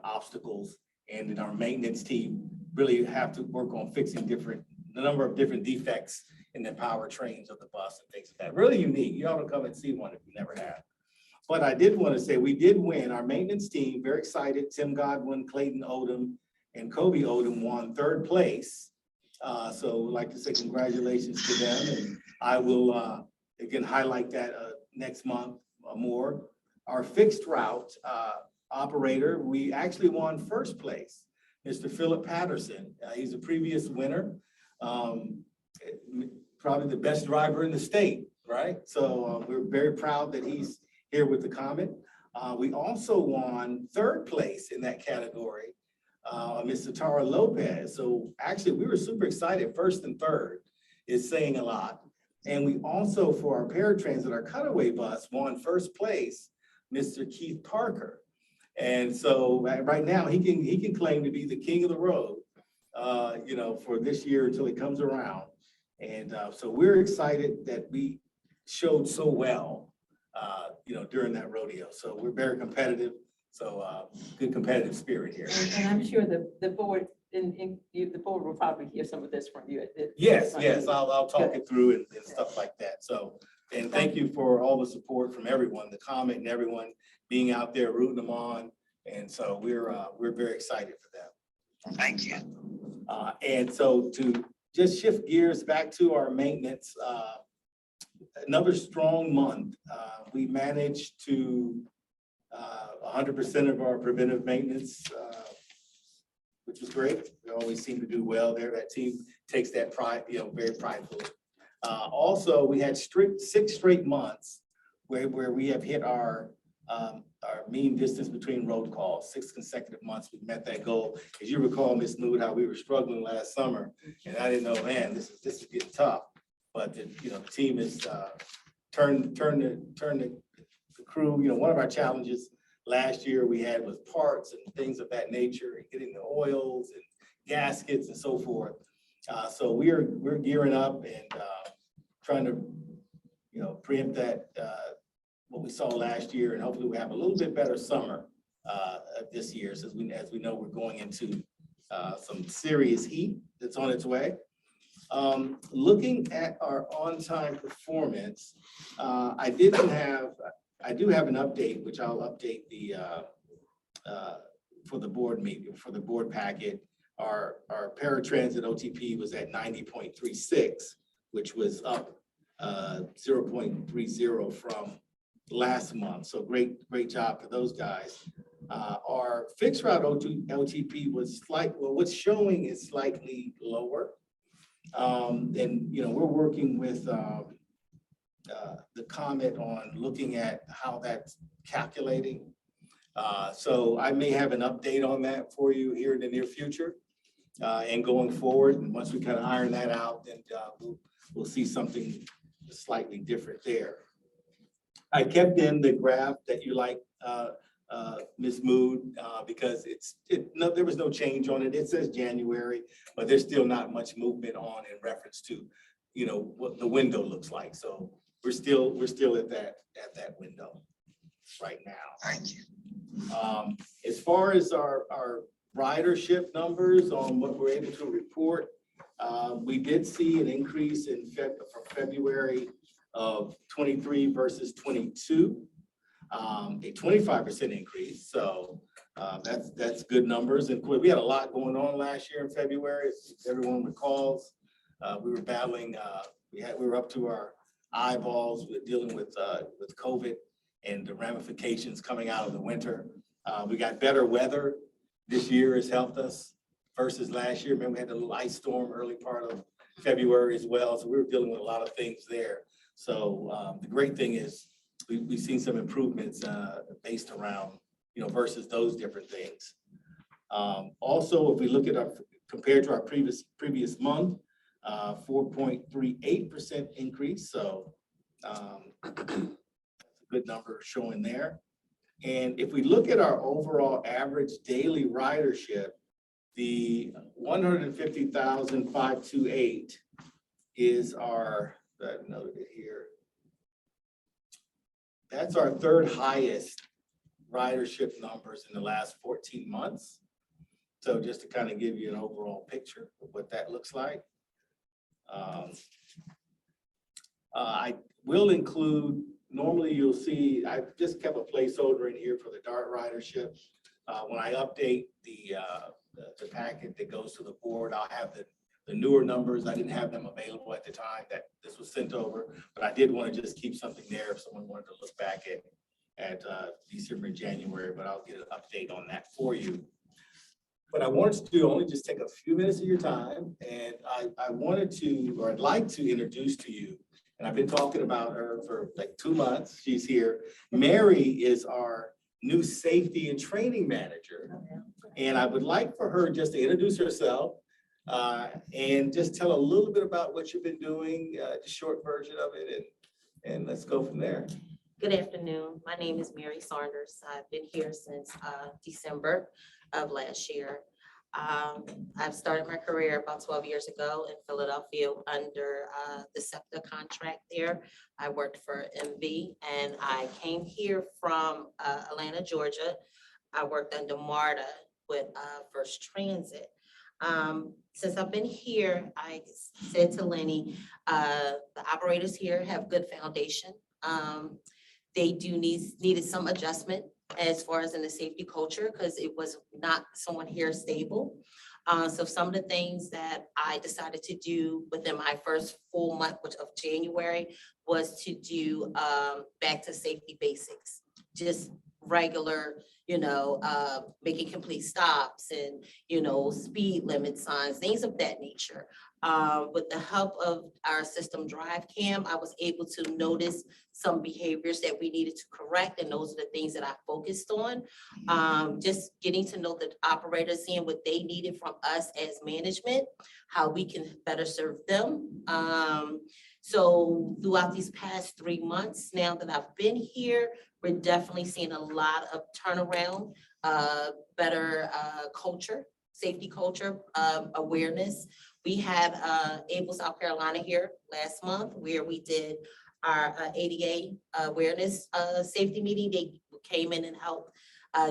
obstacles. And then our maintenance team really have to work on fixing the number of different defects in the powertrains of the bus and things like that. Really unique. You ought to come and see one if you never have. But I did want to say, we did win. Our maintenance team, very excited. Tim Godwin, Clayton Odom, and Kobe Odom won 3rd place. So we'd like to say congratulations to them. And I will, again, highlight that next month more. Our fixed route operator, we actually won 1st place. Mr. Philip Patterson, he's a previous winner. Probably the best driver in the state, right? So we're very proud that he's here with the Comet. We also won 3rd place in that category, Ms. Tara Lopez. So actually we were super excited. 1st and 3rd is saying a lot. And we also, for our paratransit, our cutaway bus, won 1st place, Mr. Keith Parker. And so right now he can claim to be the king of the road, you know, for this year until it comes around. And so we're excited that we showed so well, you know, during that rodeo. So we're very competitive. So good competitive spirit here. And I'm sure the board, the board will probably hear some of this from you. Yes, I'll talk it through and stuff like that. So, and thank you for all the support from everyone, the Comet and everyone being out there rooting them on. And so we're very excited for them. Thank you. And so to just shift gears back to our maintenance, another strong month. We managed to 100% of our preventive maintenance, which was great. We always seem to do well there. That team takes that pride, you know, very pridefully. Also, we had 6 straight months where we have hit our mean distance between road calls. 6 consecutive months we met that goal. As you recall, Ms. Mood, how we were struggling last summer, and I didn't know, man, this is getting tough. But the team has turned the crew. You know, one of our challenges last year we had was parts and things of that nature, and getting the oils and gaskets and so forth. So we're gearing up and trying to, you know, preempt that what we saw last year, and hopefully we have a little bit better summer this year, as we know we're going into some serious heat that's on its way. Looking at our on-time performance, I do have an update, which I'll update for the board meeting, for the board packet. Our paratransit OTP was at 90.36, which was up 0.30 from last month. So great job for those guys. Our fixed route OTP was what's showing is slightly lower. And you know, we're working with the Comet on looking at how that's calculating. So I may have an update on that for you here in the near future and going forward. And once we kind of iron that out, then we'll see something slightly different there. I kept in the graph that you like, Ms. Mood, because there was no change on it. It says January, but there's still not much movement on in reference to, you know, what the window looks like. So we're still at that window right now. Thank you. As far as our ridership numbers on what we're able to report, we did see an increase from February of 23 versus 22, a 25% increase. So that's good numbers. And we had a lot going on last year in February, as everyone recalls. We were battling, we were up to our eyeballs with dealing with COVID and the ramifications coming out of the winter. We got better weather this year has helped us versus last year. Remember, we had a little ice storm early part of February as well. So we were dealing with a lot of things there. So the great thing is we've seen some improvements based around, you know, versus those different things. Also, if we look at compared to our previous month, 4.38% increase. So that's a good number showing there. And if we look at our overall average daily ridership, the 150,528 is our, that noted here. That's our 3rd highest ridership numbers in the last 14 months. So just to kind of give you an overall picture of what that looks like. I will include, normally you'll see, I've just kept a placeholder in here for the Dart ridership. When I update the packet that goes to the board, I'll have the newer numbers. I didn't have them available at the time that this was sent over, but I did want to just keep something there if someone wanted to look back at December, January, but I'll get an update on that for you. But I wanted to do only just take a few minutes of your time, and I wanted to, or I'd like to introduce to you, and I've been talking about her for like 2 months. She's here. Mary is our new safety and training manager. And I would like for her just to introduce herself and just tell a little bit about what you've been doing, the short version of it, and let's go from there. Good afternoon. My name is Mary Saunders. I've been here since December of last year. I've started my career about 12 years ago in Philadelphia under the SEPTA contract there. I worked for MV, and I came here from Atlanta, Georgia. I worked under MARTA with First Transit. Since I've been here, I said to Lenny, the operators here have good foundation. They do needed some adjustment as far as in the safety culture, because it was not someone here stable. So some of the things that I decided to do within my first full month, which of January, was to do back to safety basics, just regular, making complete stops and, speed limit signs, things of that nature. With the help of our system DriveCam, I was able to notice some behaviors that we needed to correct, and those are the things that I focused on. Just getting to know the operators, seeing what they needed from us as management, how we can better serve them. So throughout these past 3 months, now that I've been here, we're definitely seeing a lot of turnaround, better culture, safety culture, awareness. We had Able South Carolina here last month where we did our ADA awareness safety meeting. They came in and helped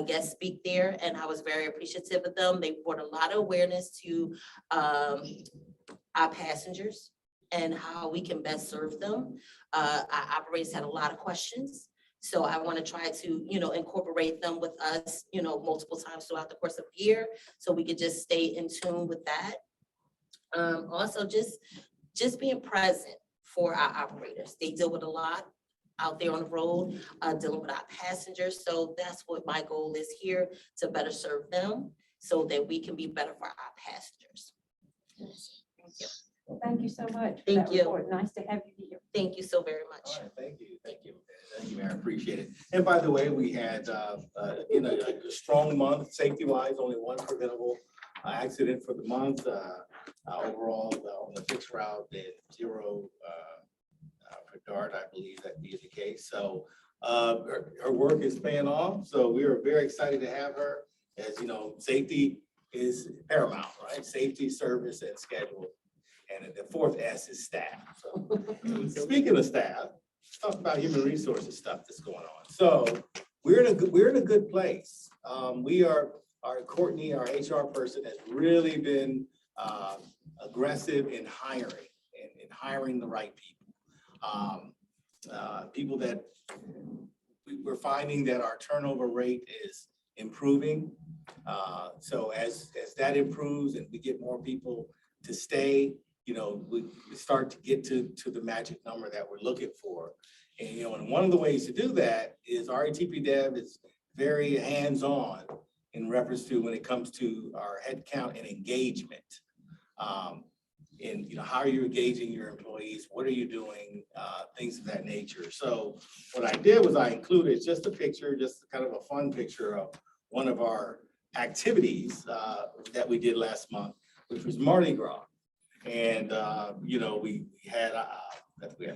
guest speak there, and I was very appreciative of them. They brought a lot of awareness to our passengers and how we can best serve them. Our operators had a lot of questions. So I want to try to, incorporate them with us, multiple times throughout the course of the year, so we could just stay in tune with that. Also just being present for our operators. They deal with a lot out there on the road, dealing with our passengers. So that's what my goal is here, to better serve them so that we can be better for our passengers. Thank you. Well, thank you so much. for Thank that you. report. Nice to have you here. Thank you so very much. All right, thank you, thank you. Thank you, Mayor, I appreciate it. And by the way, we had, a strong month, safety-wise, only one preventable accident for the month. Overall, on the fixed route, and 0 for DART, I believe that be the case. So her work is paying off. So we are very excited to have her. As you know, safety is paramount, right? Safety, service, and schedule. And the 4th S is staff. So speaking of staff, let's talk about human resources stuff that's going on. So we're in a good place. Our Courtney, our HR person, has really been aggressive in hiring and hiring the right people. People that we're finding that our turnover rate is improving. So as that improves and we get more people to stay, we start to get to the magic number that we're looking for. And, and one of the ways to do that is RATP Dev is very hands-on in reference to when it comes to our headcount and engagement. And how are you engaging your employees? What are you doing? Things of that nature. So what I did was I included just a picture, just kind of a fun picture of one of our activities that we did last month, which was Mardi Gras. And, we had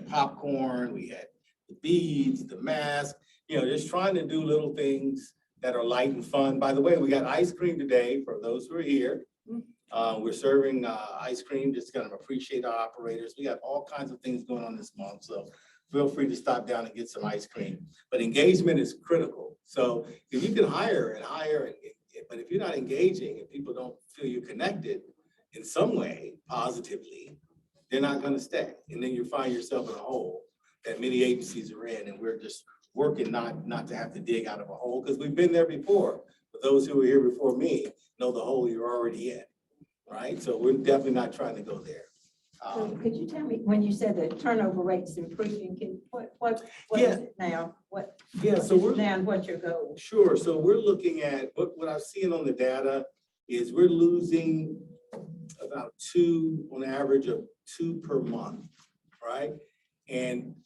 popcorn, we had the beads, the mask, just trying to do little things that are light and fun. By the way, we got ice cream today for those who are here. We're serving ice cream, just kind of appreciate our operators. We got all kinds of things going on this month. So feel free to stop down and get some ice cream. But engagement is critical. So if you can hire But if you're not engaging and people don't feel you're connected in some way positively, they're not gonna stay. And then you find yourself in a hole that many agencies are in, and we're just working not to have to dig out of a hole, because we've been there before. But those who were here before me know the hole you're already in, right? So we're definitely not trying to go there. So could you tell me, when you said the turnover rate's improving, what is Yeah. it now? What Yeah, so is we're. it now and what's your goal? Sure, so we're looking at, what I'm seeing on the data is we're losing about on average of 2 per month, right? And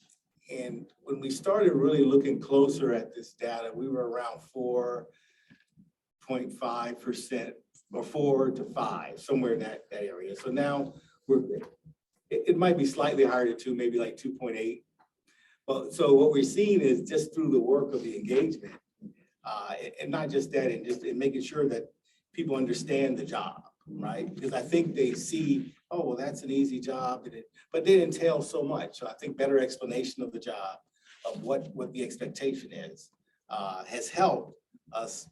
when we started really looking closer at this data, we were around 4.5% or 4 to 5, somewhere in that area. So now it might be slightly higher to 2, maybe like 2.8. But so what we're seeing is just through the work of the engagement, and not just that, and just in making sure that people understand the job, right? Because I think they see, oh, well, that's an easy job, but it entails so much. So I think better explanation of the job, of what the expectation is, has helped us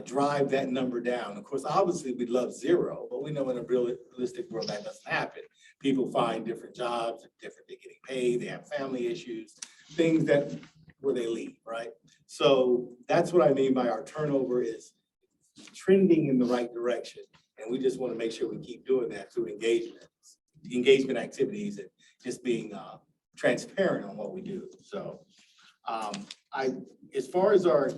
drive that number down. Of course, obviously, we'd love 0, but we know in a realistic world that doesn't happen. People find different jobs, different, they're getting paid, they have family issues, things where they leave, right? So that's what I mean by our turnover is trending in the right direction. And we just want to make sure we keep doing that through engagement activities, and just being transparent on what we do. So as far as our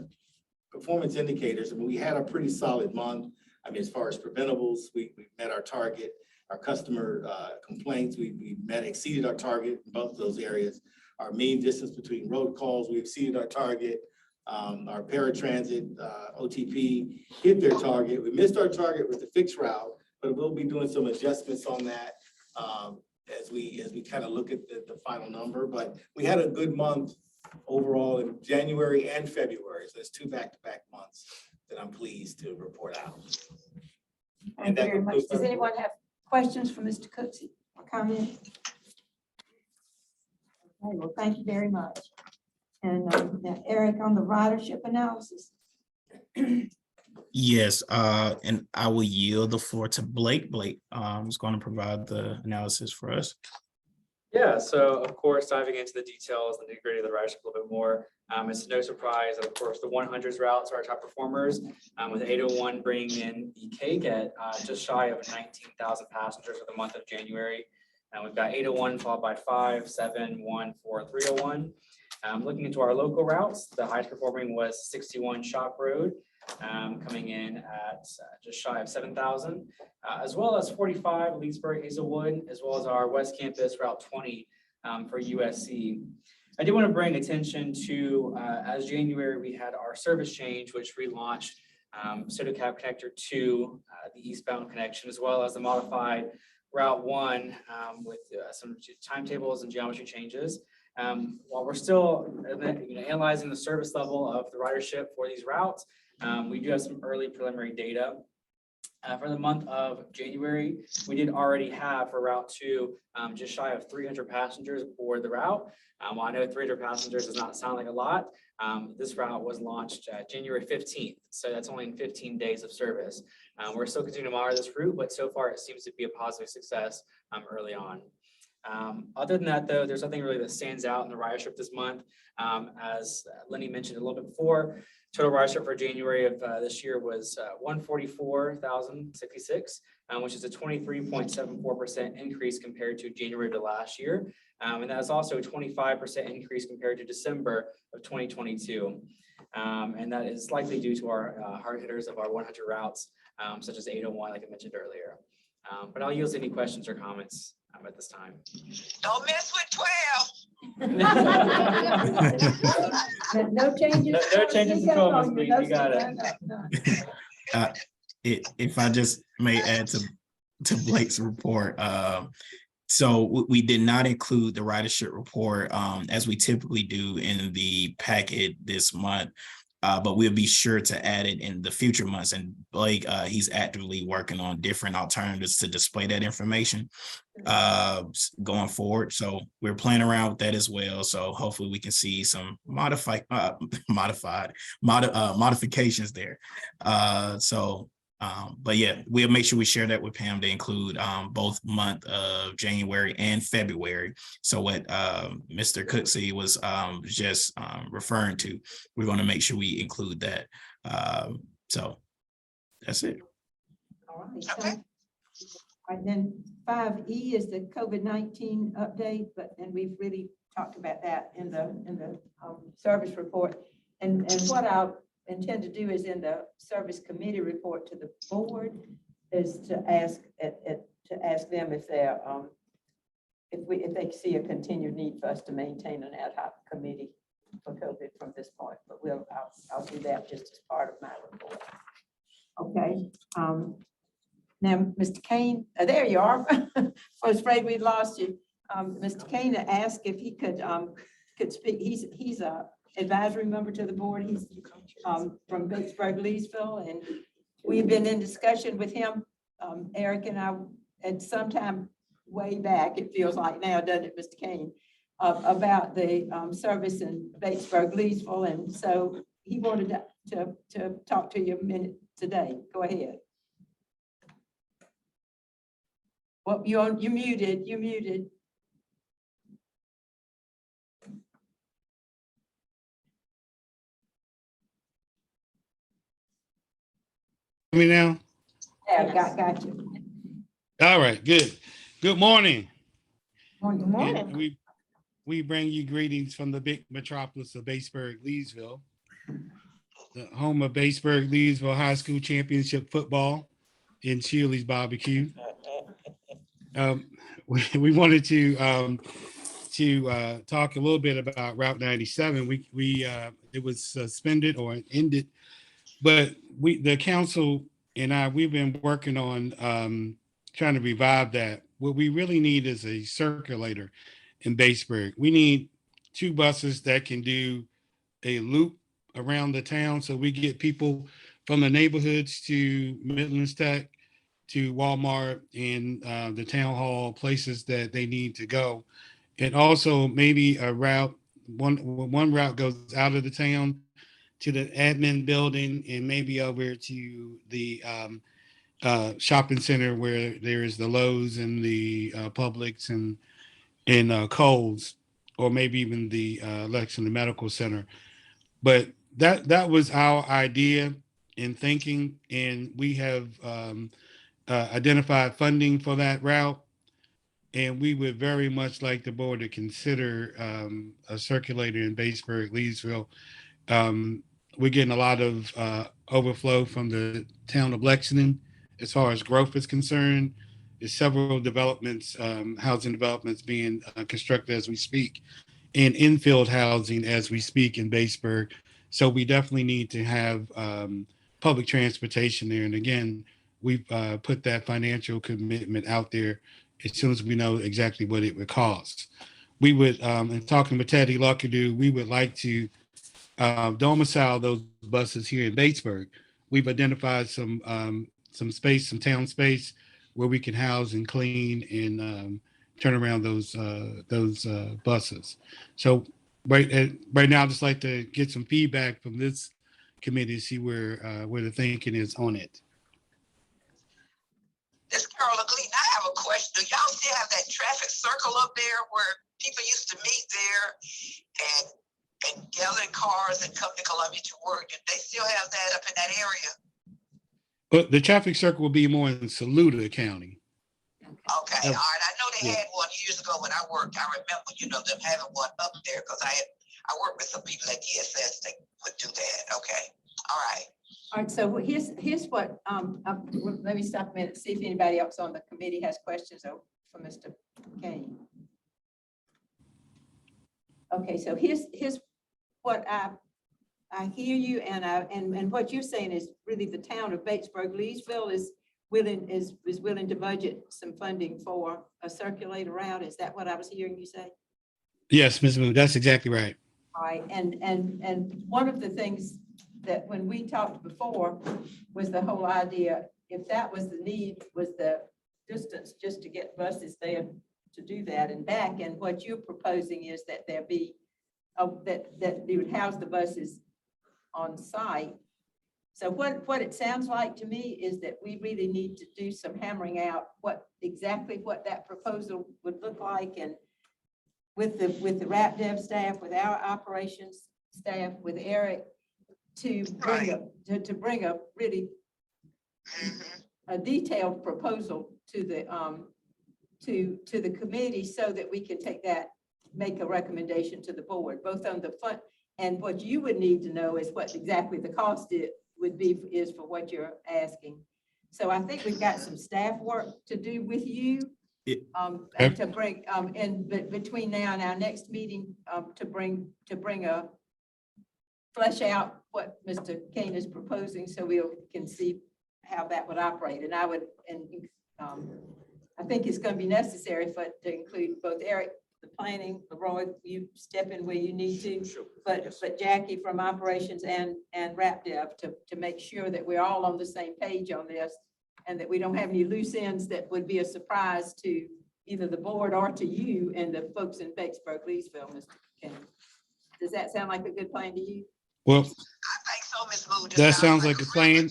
performance indicators, I mean, we had a pretty solid month. I mean, as far as preventables, we met our target. Our customer complaints, we exceeded our target in both of those areas. Our mean distance between road calls, we exceeded our target. Our paratransit OTP hit their target. We missed our target with the fixed route, but we'll be doing some adjustments on that as we kind of look at the final number. But we had a good month overall in January and February. So it's 2 back-to-back months that I'm pleased to report out. Thank you very much. Does anyone have questions for Mr. Cooksey or comment? Okay, well, thank you very much. And now Eric, on the ridership analysis. Yes, and I will yield the floor to Blake. Blake is going to provide the analysis for us. Yeah, so of course, diving into the details, the nitty-gritty of the ridership a little bit more. It's no surprise that, of course, the 100s routes are our top performers, with 801 bringing in the cake at just shy of 19,000 passengers for the month of January. And we've got 801 followed by 5, 7, 1, 4, 301. Looking into our local routes, the highest performing was 61 Shop Road, coming in at just shy of 7,000, as well as 45 Leesburg Hazelwood, as well as our West Campus Route 20 for USC. I do want to bring attention to, as January, we had our service change, which relaunched SodaCab Connector 2, the eastbound connection, as well as the modified Route 1 with some timetables and geometry changes. While we're still analyzing the service level of the ridership for these routes, we do have some early preliminary data. For the month of January, we did already have for Route 2 just shy of 300 passengers aboard the route. While I know 300 passengers does not sound like a lot, this route was launched January 15th, so that's only in 15 days of service. We're still continuing to monitor this route, but so far it seems to be a positive success early on. Other than that, though, there's nothing really that stands out in the ridership this month. As Lenny mentioned a little bit before, total ridership for January of this year was 144,066, which is a 23.74% increase compared to January of the last year. And that is also a 25% increase compared to December of 2022. And that is likely due to our hard hitters of our 100 routes, such as 801, like I mentioned earlier. But I'll yield any questions or comments at this time. Don't mess with 12. No changes. No changes to 12, Ms. Lee, you got it. If I just may add to Blake's report, so we did not include the ridership report as we typically do in the packet this month. but we'll be sure to add it in the future months. And Blake, he's actively working on different alternatives to display that information going forward. So we're playing around with that as well. So hopefully we can see some modifications there. But yeah, we'll make sure we share that with Pam to include both month of January and February. So what Mr. Cooksey was just referring to, we're going to make sure we include that. So that's it. All right. Okay. All right, then 5E is the COVID-19 update, and we've really talked about that in the service report. And what I'll intend to do is in the service committee report to the board is to ask them if they're if they see a continued need for us to maintain an ad hoc committee for COVID from this point. But I'll do that just as part of my report. Okay. Now, Mr. Kane, there you are. I was afraid we'd lost you. Mr. Kane asked if he could speak. He's a advisory member to the board. He's from Batesburg, Leesville, and we've been in discussion with him, Eric and I, at some time way back, it feels like now, doesn't it, Mr. Kane, about the service in Batesburg, Leesville, and so he wanted to talk to you a minute today. Go ahead. Well, you're muted. You're muted. Me now? Yeah, got you. All right, good. Good morning. Good morning. And we bring you greetings from the big metropolis of Batesburg, Leesville, the home of Batesburg, Leesville High School Championship football in Chili's Barbecue. We wanted to talk a little bit about Route 97. It was suspended or ended, but the council and we've been working on trying to revive that. What we really need is a circulator in Batesburg. We need 2 buses that can do a loop around the town, so we get people from the neighborhoods to Midlands Tech, to Walmart and the town hall, places that they need to go. And also maybe a route, one route goes out of the town to the admin building and maybe over to the shopping center where there is the Lowe's and the Publix and Kohl's, or maybe even the Lexington Medical Center. But that was our idea in thinking, and we have identified funding for that route. And we would very much like the board to consider a circulator in Batesburg, Leesville. We're getting a lot of overflow from the town of Lexington as far as growth is concerned. There's several developments, housing developments being constructed as we speak, and infield housing as we speak in Batesburg. So we definitely need to have public transportation there. And again, we've put that financial commitment out there as soon as we know exactly what it would cost. We would, in talking with Teddy Luckadoo, we would like to domicile those buses here in Batesburg. We've identified some space, some town space where we can house and clean and turn around those buses. So right now, I'd just like to get some feedback from this committee to see where the thinking is on it. This Carol Gleason, I have a question. Do y'all still have that traffic circle up there where people used to meet there and gather in cars and come to Columbia to work? Do they still have that up in that area? But the traffic circle will be more in Saluda County. Okay, all right. I know they had one years ago when I worked. I remember, them having one up there because I worked with some people at DSS that would do that. Okay, all right. All right, so here's what, let me stop a minute, see if anybody else on the committee has questions for Mr. Kane. Okay, so here's what I hear you, and what you're saying is really the town of Batesburg, Leesville is willing to budget some funding for a circulator route. Is that what I was hearing you say? Yes, Ms. Moon, that's exactly right. All right, and one of the things that when we talked before was the whole idea, if that was the need, was the distance just to get buses there to do that and back. And what you're proposing is that there be, that you would house the buses on site. So what it sounds like to me is that we really need to do some hammering out exactly what that proposal would look like, and with the RapDev staff, with our operations staff, with Eric, to bring a really a detailed proposal to the to the committee, so that we can take that, make a recommendation to the board, both on the fund. And what you would need to know is what exactly the cost would be for what you're asking. So I think we've got some staff work to do with you. And to bring between now and our next meeting, to bring flesh out what Mr. Kane is proposing, so we can see how that would operate. And I think it's going to be necessary to include both Eric, the planning, Leroy, you step in where you need to, but Jackie from operations and RapDev to make sure that we're all on the same page on this, and that we don't have any loose ends that would be a surprise to either the board or to you and the folks in Batesburg, Leesville, Mr. King. Does that sound like a good plan to you? Well, I think so, Ms. Moody. that sounds like a plan.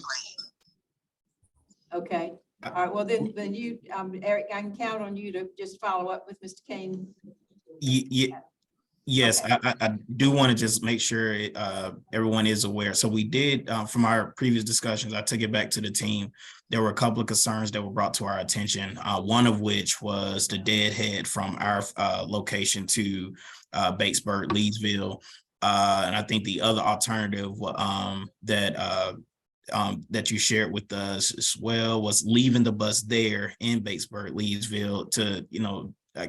Okay. All right. Well, then you, Eric, I can count on you to just follow up with Mr. Kane. Yes, Okay. I do want to just make sure everyone is aware. So we did, from our previous discussions, I took it back to the team. There were a couple of concerns that were brought to our attention, one of which was the deadhead from our location to Batesburg, Leesville. And I think the other alternative that you shared with us as well was leaving the bus there in Batesburg, Leesville to,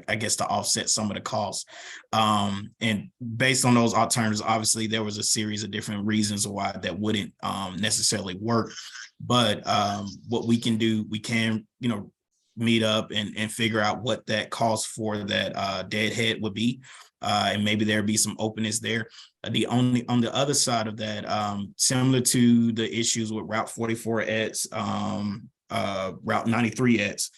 I guess, to offset some of the costs. And based on those alternatives, obviously there was a series of different reasons why that wouldn't necessarily work. But what we can do, we can, meet up and figure out what that cost for that deadhead would be. And maybe there'd be some openness there. On the other side of that, similar to the issues with Route 44X, Route 93X,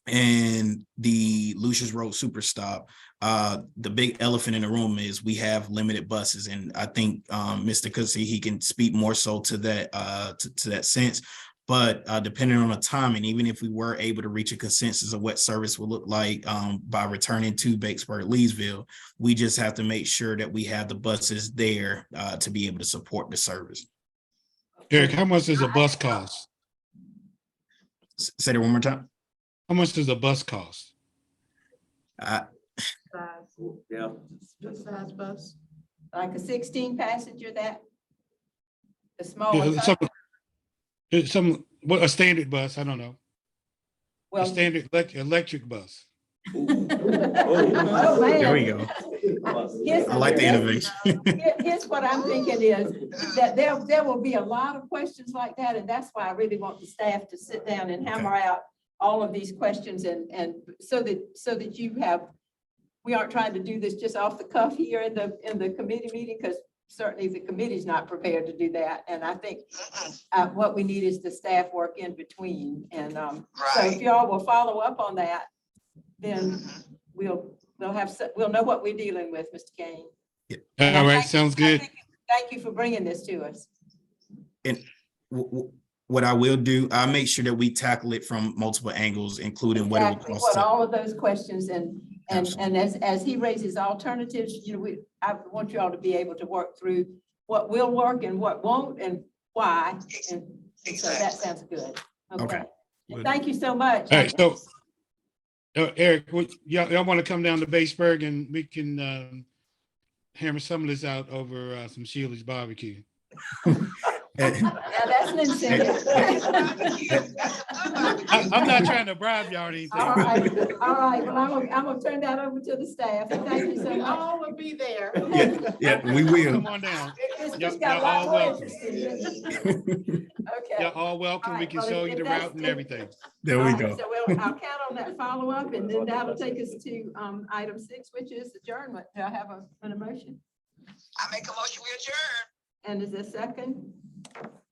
and the Lucius Road Super Stop, the big elephant in the room is we have limited buses, and I think Mr. Cussy, he can speak more so to that to that sense. But depending on the timing, even if we were able to reach a consensus of what service would look like by returning to Batesburg, Leesville, we just have to make sure that we have the buses there to be able to support the service. Eric, how much does a bus cost? Say that one more time. How much does a bus cost? Yeah. Good size bus. Like a 16 passenger, that the small Yeah, one. A standard bus, I don't know. A Well, standard electric bus. oh, man. There we go. Here's- I like the innovation. Here's what I'm thinking is that there will be a lot of questions like that, and that's why I really want the staff to sit down and hammer out all of these questions, and so that you have, we aren't trying to do this just off the cuff here in the committee meeting, because certainly the committee's not prepared to do that. And I think what we need is the staff work in between. And so if y'all will follow up on that, then we'll know what we're dealing with, Mr. Kane. All right, sounds good. Thank you for bringing this to us. And what I will do, I'll make sure that we tackle it from multiple angles, including what it would Exactly, cost. all of those questions, and as he raises alternatives, I want you all to be able to work through what will work and what won't and why. And so that sounds good. Okay. Thank you so much. All right, so Eric, y'all want to come down to Batesburg and we can hammer some of this out over some Shealy's barbecue. Now that's an incentive. I'm not trying to bribe y'all or anything. All right. Well, I'm gonna turn that over to the staff. Thank you so much. All will be there. Yeah, we will. Come on down. It's Y'all just got a all lot more welcome. interesting. Okay. Y'all all welcome. All We right, can well, show if you the that's- route and everything. There we All right, go. So I'll count on that follow-up, and then that'll take us to item 6, which is adjournment. Do I have an emotion? I make a motion, we adjourn. And is there a second?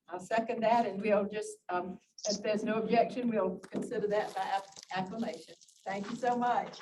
I'll second that, and we'll just, if there's no objection, we'll consider that by acclamation. Thank you so much.